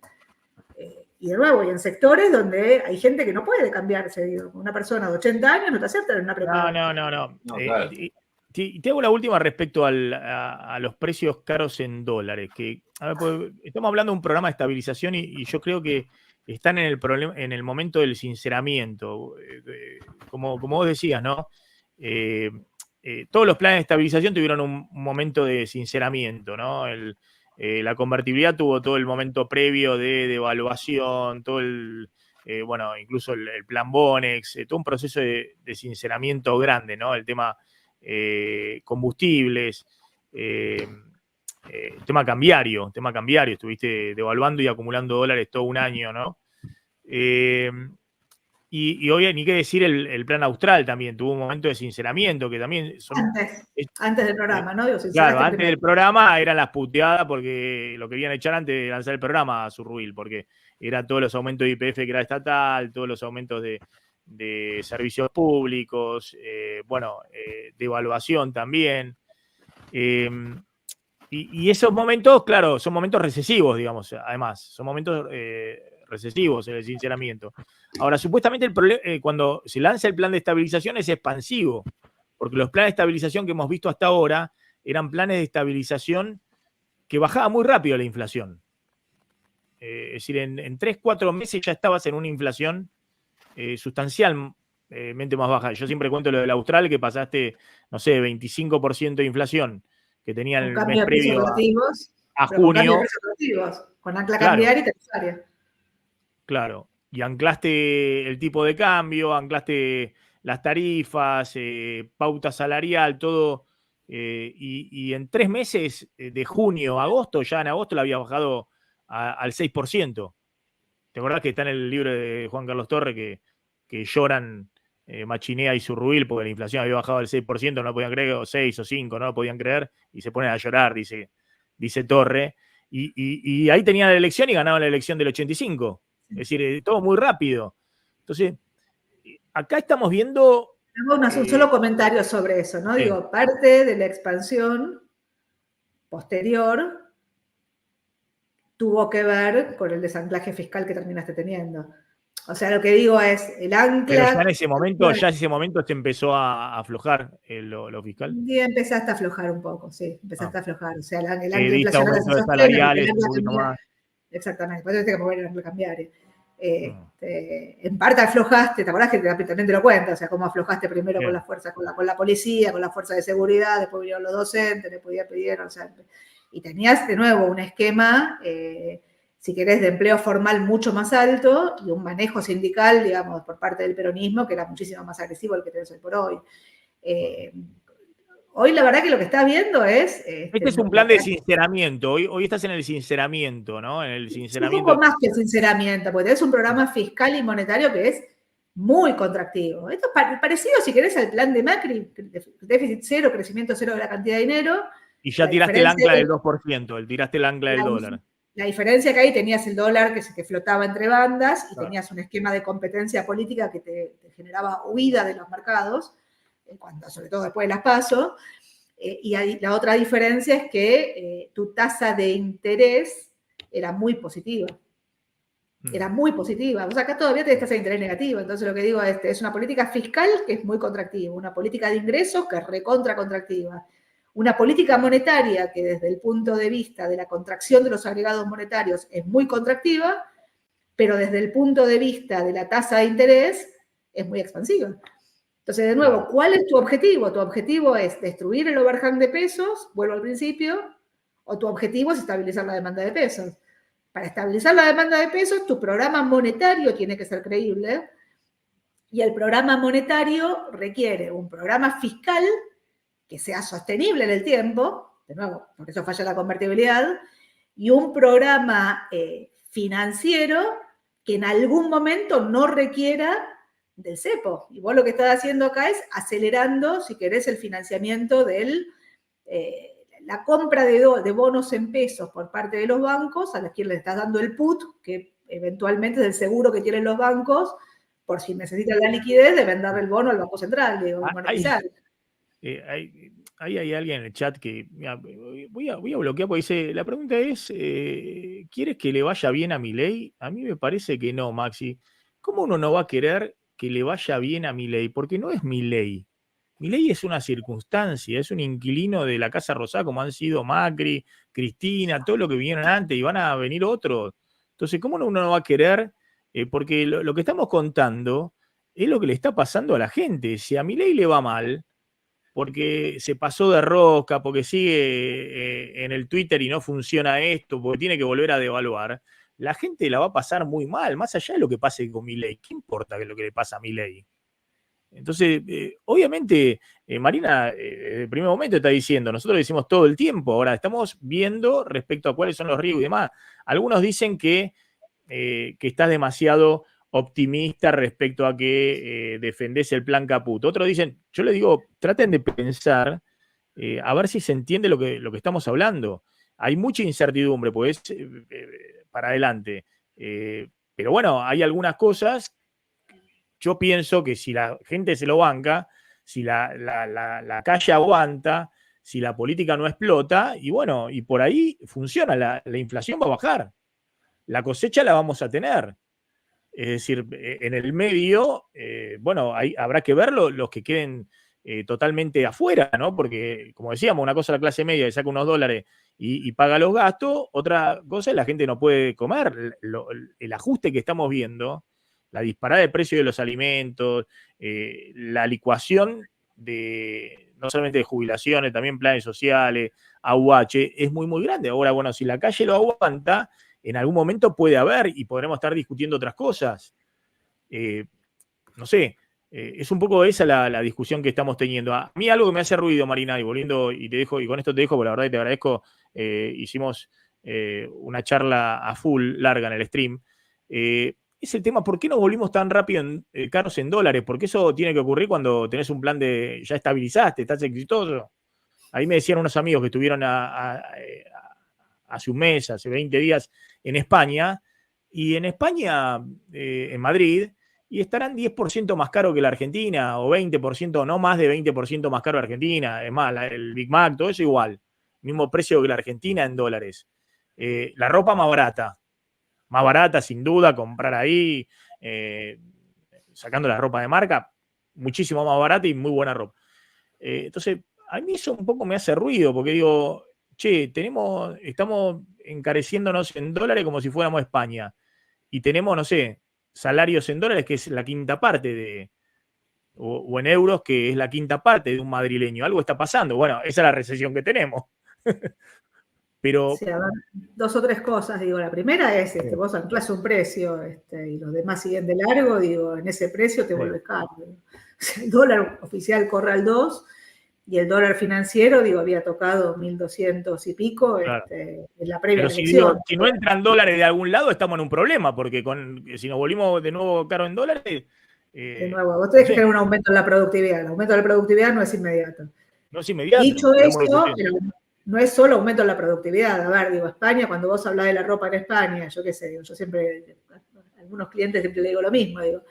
B: Y de nuevo, y en sectores donde hay gente que no puede cambiarse. Digo, una persona de 80 años no te acepta en una prepaga.
A: No.
C: Claro.
A: Te hago la última respecto a los precios caros en dólares. Pues, estamos hablando de un programa de estabilización y yo creo que están en el momento del sinceramiento. Como vos decías, ¿no? Todos los planes de estabilización tuvieron un momento de sinceramiento, ¿no? La convertibilidad tuvo todo el momento previo de devaluación, todo incluso el plan Bonex, todo un proceso de sinceramiento grande, ¿no? El tema combustibles, tema cambiario, estuviste devaluando y acumulando dólares todo un año, ¿no? Y hoy ni qué decir el plan austral también, tuvo un momento de sinceramiento que también...
B: Antes del programa, ¿no?
A: Claro, antes del programa eran las puteadas porque lo querían echar antes de lanzar el programa a Surruil, porque eran todos los aumentos de YPF que era estatal, todos los aumentos de servicios públicos, devaluación también. Y esos momentos, claro, son momentos recesivos, digamos, además, son momentos recesivos en el sinceramiento. Ahora, supuestamente cuando se lanza el plan de estabilización es expansivo, porque los planes de estabilización que hemos visto hasta ahora eran planes de estabilización que bajaba muy rápido la inflación. Es decir, en 3-4 meses ya estabas en una inflación sustancialmente más baja. Yo siempre cuento lo del Austral, que pasaste, no sé, 25% de inflación que tenía el mes previo a junio.
B: Con ancla
A: Claro.
B: cambiaria y tarifaria.
A: Claro. Y anclaste el tipo de cambio, anclaste las tarifas, pauta salarial, todo. Y en 3 meses, de junio a agosto, ya en agosto la había bajado al 6%. ¿Te acordás que está en el libro de Juan Carlos Torre que lloran Machinea y Zurrubil porque la inflación había bajado al 6%, no lo podían creer, o 6 o 5, no lo podían creer, y se ponen a llorar, dice Torre. Y ahí tenían la elección y ganaban la elección del 85. Es decir, todo muy rápido. Entonces, acá estamos viendo...
B: Tengo un solo comentario sobre eso, ¿no?
A: Sí.
B: Digo, parte de la expansión posterior tuvo que ver con el desanclaje fiscal que terminaste teniendo. O sea, lo que digo es, el ancla...
A: Pero ya en ese momento se empezó a aflojar lo fiscal.
B: Y empezaste a aflojar un poco, sí, empezaste a aflojar. O sea, el ancla
A: diste
B: inflacionaria
A: aumento
B: se
A: de
B: sostiene,
A: salariales un poquito más.
B: Exactamente, por eso tienes que mover el ancla cambiaria. En parte aflojaste, ¿te acordás que también te lo cuento? O sea, cómo aflojaste primero con las fuerzas, con la policía, con las fuerzas de seguridad, después vinieron los docentes, después ya pidieron, o sea, y tenías de nuevo un esquema, si querés, de empleo formal mucho más alto y un manejo sindical, digamos, por parte del peronismo que era muchísimo más agresivo al que tenés hoy por hoy. Hoy la verdad que lo que estás viendo es...
A: Este es un plan de sinceramiento. Hoy estás en el sinceramiento, ¿no? En el sinceramiento.
B: Un poco más que sinceramiento, porque tenés un programa fiscal y monetario que es muy contractivo. Esto es parecido, si querés, al plan de Macri, déficit cero, crecimiento cero de la cantidad de dinero.
A: Y ya tiraste el ancla del 2%, tiraste el ancla del dólar.
B: La diferencia que ahí tenías el dólar que flotaba entre bandas y tenías un esquema de competencia política que te generaba huida de los mercados, sobre todo después de las PASO. Y la otra diferencia es que tu tasa de interés era muy positiva. Era muy positiva. O sea, acá todavía tenés tasa de interés negativa. Entonces lo que digo es una política fiscal que es muy contractiva, una política de ingresos que es recontra contractiva, una política monetaria que desde el punto de vista de la contracción de los agregados monetarios es muy contractiva, pero desde el punto de vista de la tasa de interés es muy expansiva. Entonces, de nuevo, ¿cuál es tu objetivo? ¿Tu objetivo es destruir el overhang de pesos? Vuelvo al principio. ¿O tu objetivo es estabilizar la demanda de pesos? Para estabilizar la demanda de pesos, tu programa monetario tiene que ser creíble. Y el programa monetario requiere un programa fiscal que sea sostenible en el tiempo. De nuevo, por eso falla la convertibilidad. Y un programa financiero que en algún momento no requiera del cepo. Y vos lo que estás haciendo acá es acelerando, si querés, el financiamiento de la compra de bonos en pesos por parte de los bancos, a los que les estás dando el put, que eventualmente es el seguro que tienen los bancos, por si necesitan la liquidez de vender el bono al Banco Central, digo, monetizar.
A: Ahí hay alguien en el chat que mira, voy a bloquear porque dice, la pregunta es, ¿quieres que le vaya bien a Milei? A mí me parece que no, Maxi. ¿Cómo uno no va a querer que le vaya bien a Milei? Porque no es Milei. Milei es una circunstancia, es un inquilino de la Casa Rosada como han sido Macri, Cristina, todo lo que vinieron antes y van a venir otros. Entonces, ¿cómo uno no va a querer? Porque lo que estamos contando es lo que le está pasando a la gente. Si a Milei le va mal, porque se pasó de rosca, porque sigue en el Twitter y no funciona esto, porque tiene que volver a devaluar, la gente la va a pasar muy mal, más allá de lo que pase con Milei. ¿Qué importa que lo que le pasa a Milei? Entonces, obviamente, Marina, desde el primer momento está diciendo, nosotros lo decimos todo el tiempo, ahora estamos viendo respecto a cuáles son los riesgos y demás. Algunos dicen que estás demasiado optimista respecto a que defendés el plan Caput. Otros dicen, yo les digo, traten de pensar, a ver si se entiende lo que estamos hablando. Hay mucha incertidumbre, pues para adelante. Pero bueno, hay algunas cosas. Yo pienso que si la gente se lo banca, si la calle aguanta, si la política no explota, y bueno, y por ahí funciona, la inflación va a bajar. la cosecha la vamos a tener. Es decir, en el medio, bueno, habrá que verlo los que queden totalmente afuera, ¿no? Porque, como decíamos, una cosa es la clase media que saca unos dólares y paga los gastos, otra cosa es la gente no puede comer. El ajuste que estamos viendo, la disparada de precio de los alimentos, la licuación de no solamente de jubilaciones, también planes sociales, AUH, es muy, muy grande. Ahora, bueno, si la calle lo aguanta, en algún momento puede haber y podremos estar discutiendo otras cosas. No sé, es un poco esa la discusión que estamos teniendo. A mí algo que me hace ruido, Marina, y volviendo, y te dejo, y con esto te dejo, porque la verdad que te agradezco, hicimos una charla a full, larga en el stream, es el tema, ¿por qué nos volvimos tan rápido caros en dólares? Porque eso tiene que ocurrir cuando tenés un plan de, ya estabilizaste, estás exitoso. Ahí me decían unos amigos que estuvieron hace un mes, hace 20 días en España, y en España, en Madrid, y estarán 10% más caro que la Argentina, o 20%, no más de 20% más caro que Argentina. Es más, el Big Mac, todo eso igual. Mismo precio que la Argentina en dólares. La ropa más barata sin duda, comprar ahí, sacando la ropa de marca, muchísimo más barata y muy buena ropa. Entonces, a mí eso un poco me hace ruido, porque digo, che, estamos encareciéndonos en dólares como si fuéramos España, y tenemos, no sé, salarios en dólares que es la quinta parte o en euros que es la quinta parte de un madrileño. Algo está pasando. Bueno, esa es la recesión que tenemos. Pero...
B: Sí, a ver, 2 o 3 cosas, digo, la primera es, vos anclás un precio y los demás siguen de largo, digo, en ese precio te vuelves caro. El dólar oficial corre al 2 y el dólar financiero, digo, había tocado 1.200 y pico
A: claro,
B: en la previa
A: pero
B: elección.
A: Si no entran dólares de algún lado, estamos en un problema, porque si nos volvimos de nuevo caro en dólares...
B: de nuevo, vos tenés que tener un aumento en la productividad. El aumento de la productividad no es inmediato.
A: No es inmediato.
B: Dicho eso, no es solo aumento en la productividad. A ver, digo, España, cuando vos hablás de la ropa en España, yo qué sé, digo, yo siempre, a algunos clientes siempre le digo lo mismo, digo,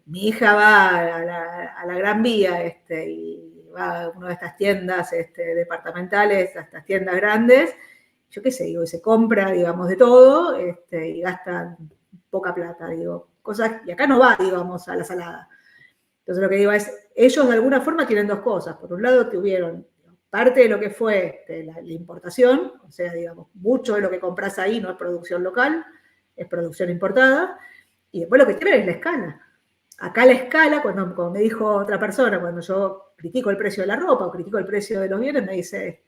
B: mi hija va a la Gran Vía y va a una de estas tiendas departamentales, a estas tiendas grandes, yo qué sé, digo, y se compra, digamos, de todo y gasta poca plata, digo, cosas, y acá no va, digamos, a la salada. Entonces lo que digo es, ellos de alguna forma tienen 2 cosas. Por un lado tuvieron parte de lo que fue la importación, o sea, digamos, mucho de lo que compras ahí no es producción local, es producción importada, y después lo que tienen es la escala. Acá la escala, como me dijo otra persona, cuando yo critico el precio de la ropa o critico el precio de los bienes, me dice,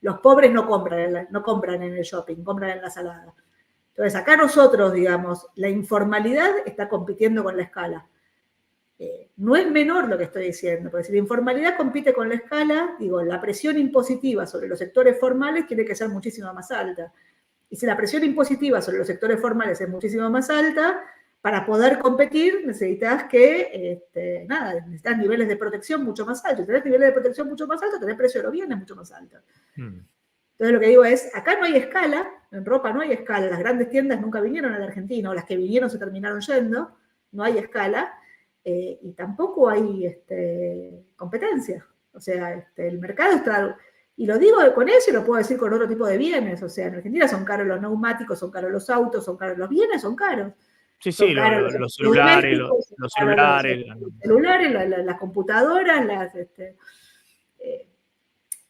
B: los pobres no compran en el shopping, compran en la salada. Entonces acá nosotros, digamos, la informalidad está compitiendo con la escala. No es menor lo que estoy diciendo, porque si la informalidad compite con la escala, digo, la presión impositiva sobre los sectores formales tiene que ser muchísimo más alta. Y si la presión impositiva sobre los sectores formales es muchísimo más alta, para poder competir necesitas necesitas niveles de protección mucho más altos. Si tenés niveles de protección mucho más altos, tenés precio de los bienes mucho más alto. Entonces lo que digo es, acá no hay escala, en ropa no hay escala, las grandes tiendas nunca vinieron a la Argentina, o las que vinieron se terminaron yendo, no hay escala. Y tampoco hay competencia. O sea, el mercado está... Y lo digo con eso y lo puedo decir con otro tipo de bienes. O sea, en Argentina son caros los neumáticos, son caros los autos, son caros los bienes, son caros.
A: Sí, sí, los celulares,
B: las computadoras,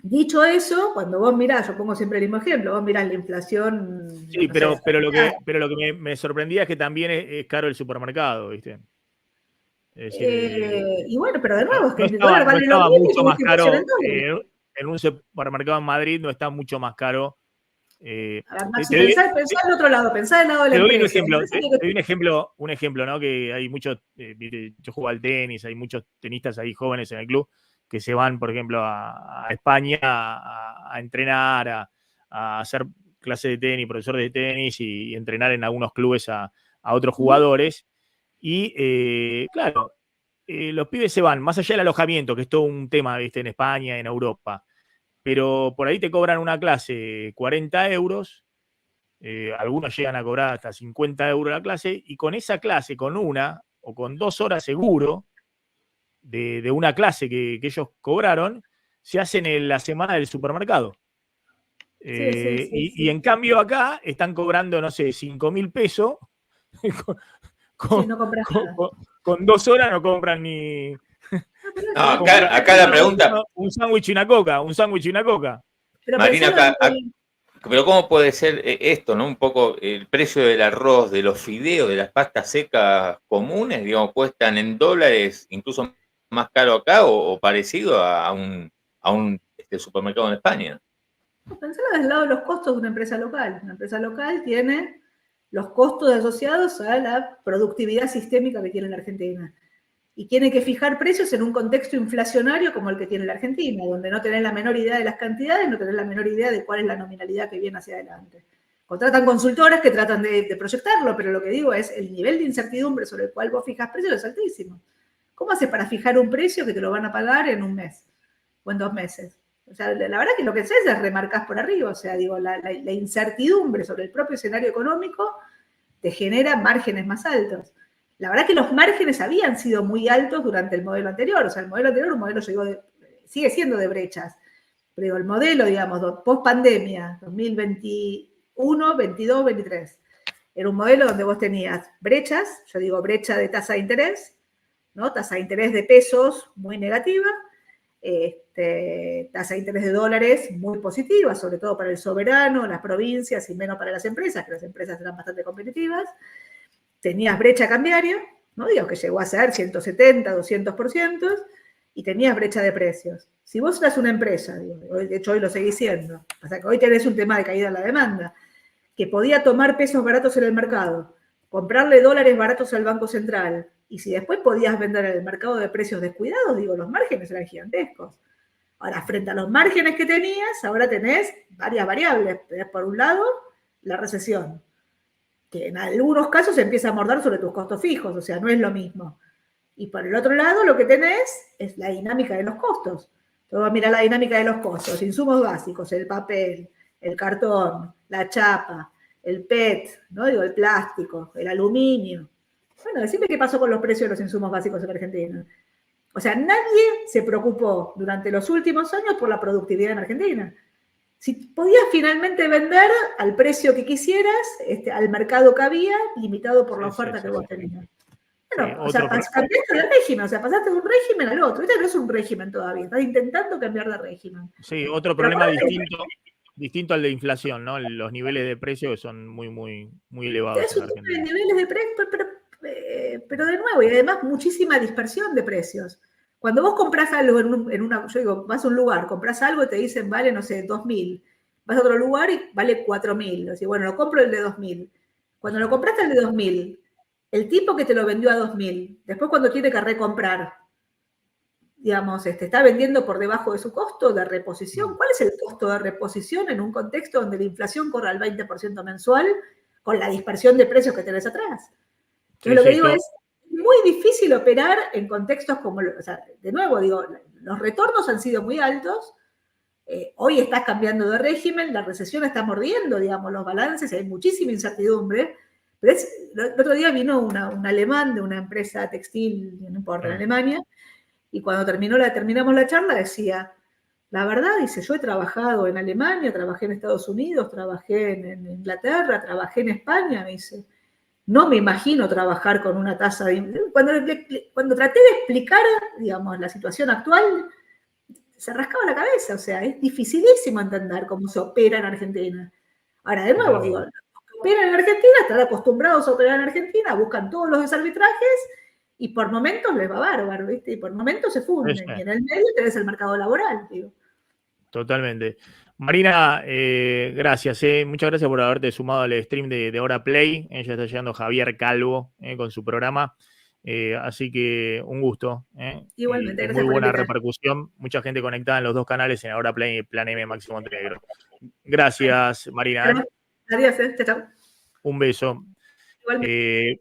B: dicho eso, cuando vos mirás, yo pongo siempre el mismo ejemplo, vos mirás la inflación...
A: Sí, pero lo que me sorprendía es que también es caro el supermercado, ¿viste? Es decir,
B: y bueno, pero de nuevo, es que
A: no
B: el dólar vale lo mismo
A: mucho más caro. En un supermercado en Madrid no está mucho más caro.
B: Maxi, pensá del otro lado, pensá del lado de la empresa.
A: Te doy un ejemplo, ¿no? Que hay muchos, yo juego al tenis, hay muchos tenistas ahí jóvenes en el club que se van, por ejemplo, a España a entrenar, a hacer clases de tenis, profesor de tenis y entrenar en algunos clubes a otros jugadores. Y claro, los pibes se van, más allá del alojamiento, que es todo un tema, ¿viste? En España, en Europa. Pero por ahí te cobran una clase 40 euros, algunos llegan a cobrar hasta 50 euros la clase, y con esa clase, con una o con 2 horas seguro de una clase que ellos cobraron, se hacen en la semana del supermercado. Y en cambio acá están cobrando, no sé, 5.000 pesos. Con 2 horas no compran ni...
C: No, acá la pregunta...
A: Un sándwich y una coca.
C: Pero Marina, pero ¿cómo puede ser esto, no? Un poco el precio del arroz, de los fideos, de las pastas secas comunes, digamos, cuestan en dólares, incluso más caro acá o parecido a un supermercado en España.
B: Pensalo desde el lado de los costos de una empresa local. Una empresa local tiene los costos asociados a la productividad sistémica que tiene la Argentina. Y tiene que fijar precios en un contexto inflacionario como el que tiene la Argentina, donde no tenés la menor idea de las cantidades, no tenés la menor idea de cuál es la nominalidad que viene hacia adelante. Contratan consultoras que tratan de proyectarlo, pero lo que digo es el nivel de incertidumbre sobre el cual vos fijas precios es altísimo. ¿Cómo haces para fijar un precio que te lo van a pagar en un mes o en 2 meses? O sea, la verdad que lo que haces es remarcar por arriba, o sea, digo, la incertidumbre sobre el propio escenario económico te genera márgenes más altos. La verdad que los márgenes habían sido muy altos durante el modelo anterior, o sea, el modelo anterior, un modelo sigue siendo de brechas, pero el modelo, digamos, post-pandemia, 2021, 22, 23, era un modelo donde vos tenías brechas, yo digo brecha de tasa de interés, ¿no? Tasa de interés de pesos muy negativa, tasa de interés de dólares muy positiva, sobre todo para el soberano, las provincias y menos para las empresas, que las empresas eran bastante competitivas. Tenías brecha cambiaria, ¿no? Digo, que llegó a ser 170, 200%, y tenías brecha de precios. Si vos eras una empresa, digo, de hecho hoy lo seguís siendo, o sea que hoy tenés un tema de caída en la demanda, que podía tomar pesos baratos en el mercado, comprarle dólares baratos al Banco Central, y si después podías vender en el mercado de precios descuidados, digo, los márgenes eran gigantescos. Ahora, frente a los márgenes que tenías, ahora tenés varias variables. Tenés, por un lado, la recesión, que en algunos casos empieza a morder sobre tus costos fijos, o sea, no es lo mismo. Y por el otro lado, lo que tenés es la dinámica de los costos. Entonces, mira la dinámica de los costos, insumos básicos, el papel, el cartón, la chapa, el PET, ¿no? Digo, el plástico, el aluminio. Bueno, decime qué pasó con los precios de los insumos básicos en Argentina. O sea, nadie se preocupó durante los últimos años por la productividad en Argentina. Si podías finalmente vender al precio que quisieras, al mercado que había, limitado por la oferta que vos tenías. Bueno, o sea, cambiaste de régimen, o sea, pasaste de un régimen al otro. Este no es un régimen todavía, estás intentando cambiar de régimen.
A: Sí, otro problema distinto al de inflación, ¿no? Los niveles de precios son muy elevados.
B: Es un tema de niveles de precio, pero de nuevo, y además muchísima dispersión de precios. Cuando vos comprás algo yo digo, vas a un lugar, comprás algo y te dicen, vale, no sé, 2.000. Vas a otro lugar y vale 4.000. O sea, bueno, lo compro el de 2.000. Cuando lo compraste el de 2.000, el tipo que te lo vendió a 2.000, después cuando tiene que recomprar, digamos, está vendiendo por debajo de su costo de reposición. ¿Cuál es el costo de reposición en un contexto donde la inflación corre al 20% mensual con la dispersión de precios que tenés atrás? Entonces, lo que digo es muy difícil operar en contextos como, o sea, de nuevo, digo, los retornos han sido muy altos, hoy estás cambiando de régimen, la recesión está mordiendo, digamos, los balances, hay muchísima incertidumbre, pero el otro día vino un alemán de una empresa textil, no importa, en Alemania, y cuando terminamos la charla decía, la verdad, dice, yo he trabajado en Alemania, trabajé en Estados Unidos, trabajé en Inglaterra, trabajé en España, me dice, no me imagino trabajar con una tasa de... Cuando traté de explicar, digamos, la situación actual, se rascaba la cabeza, o sea, es dificilísimo entender cómo se opera en Argentina. Ahora, de nuevo, digo, los que operan en Argentina están acostumbrados a operar en Argentina, buscan todos los desarbitrajes y por momentos les va bárbaro, ¿viste? Y por momentos se funden. Y en el medio tenés el mercado laboral, digo.
A: Totalmente. Marina, gracias. Muchas gracias por haberte sumado al stream de Hora Play. Ya está llegando Javier Calvo con su programa. Así que un gusto.
B: Igualmente, gracias.
A: Muy buena repercusión. Mucha gente conectada en los dos canales, en Hora Play y Plan M Máximo Montenegro. Gracias, Marina.
B: Adiós, chao.
A: Un beso.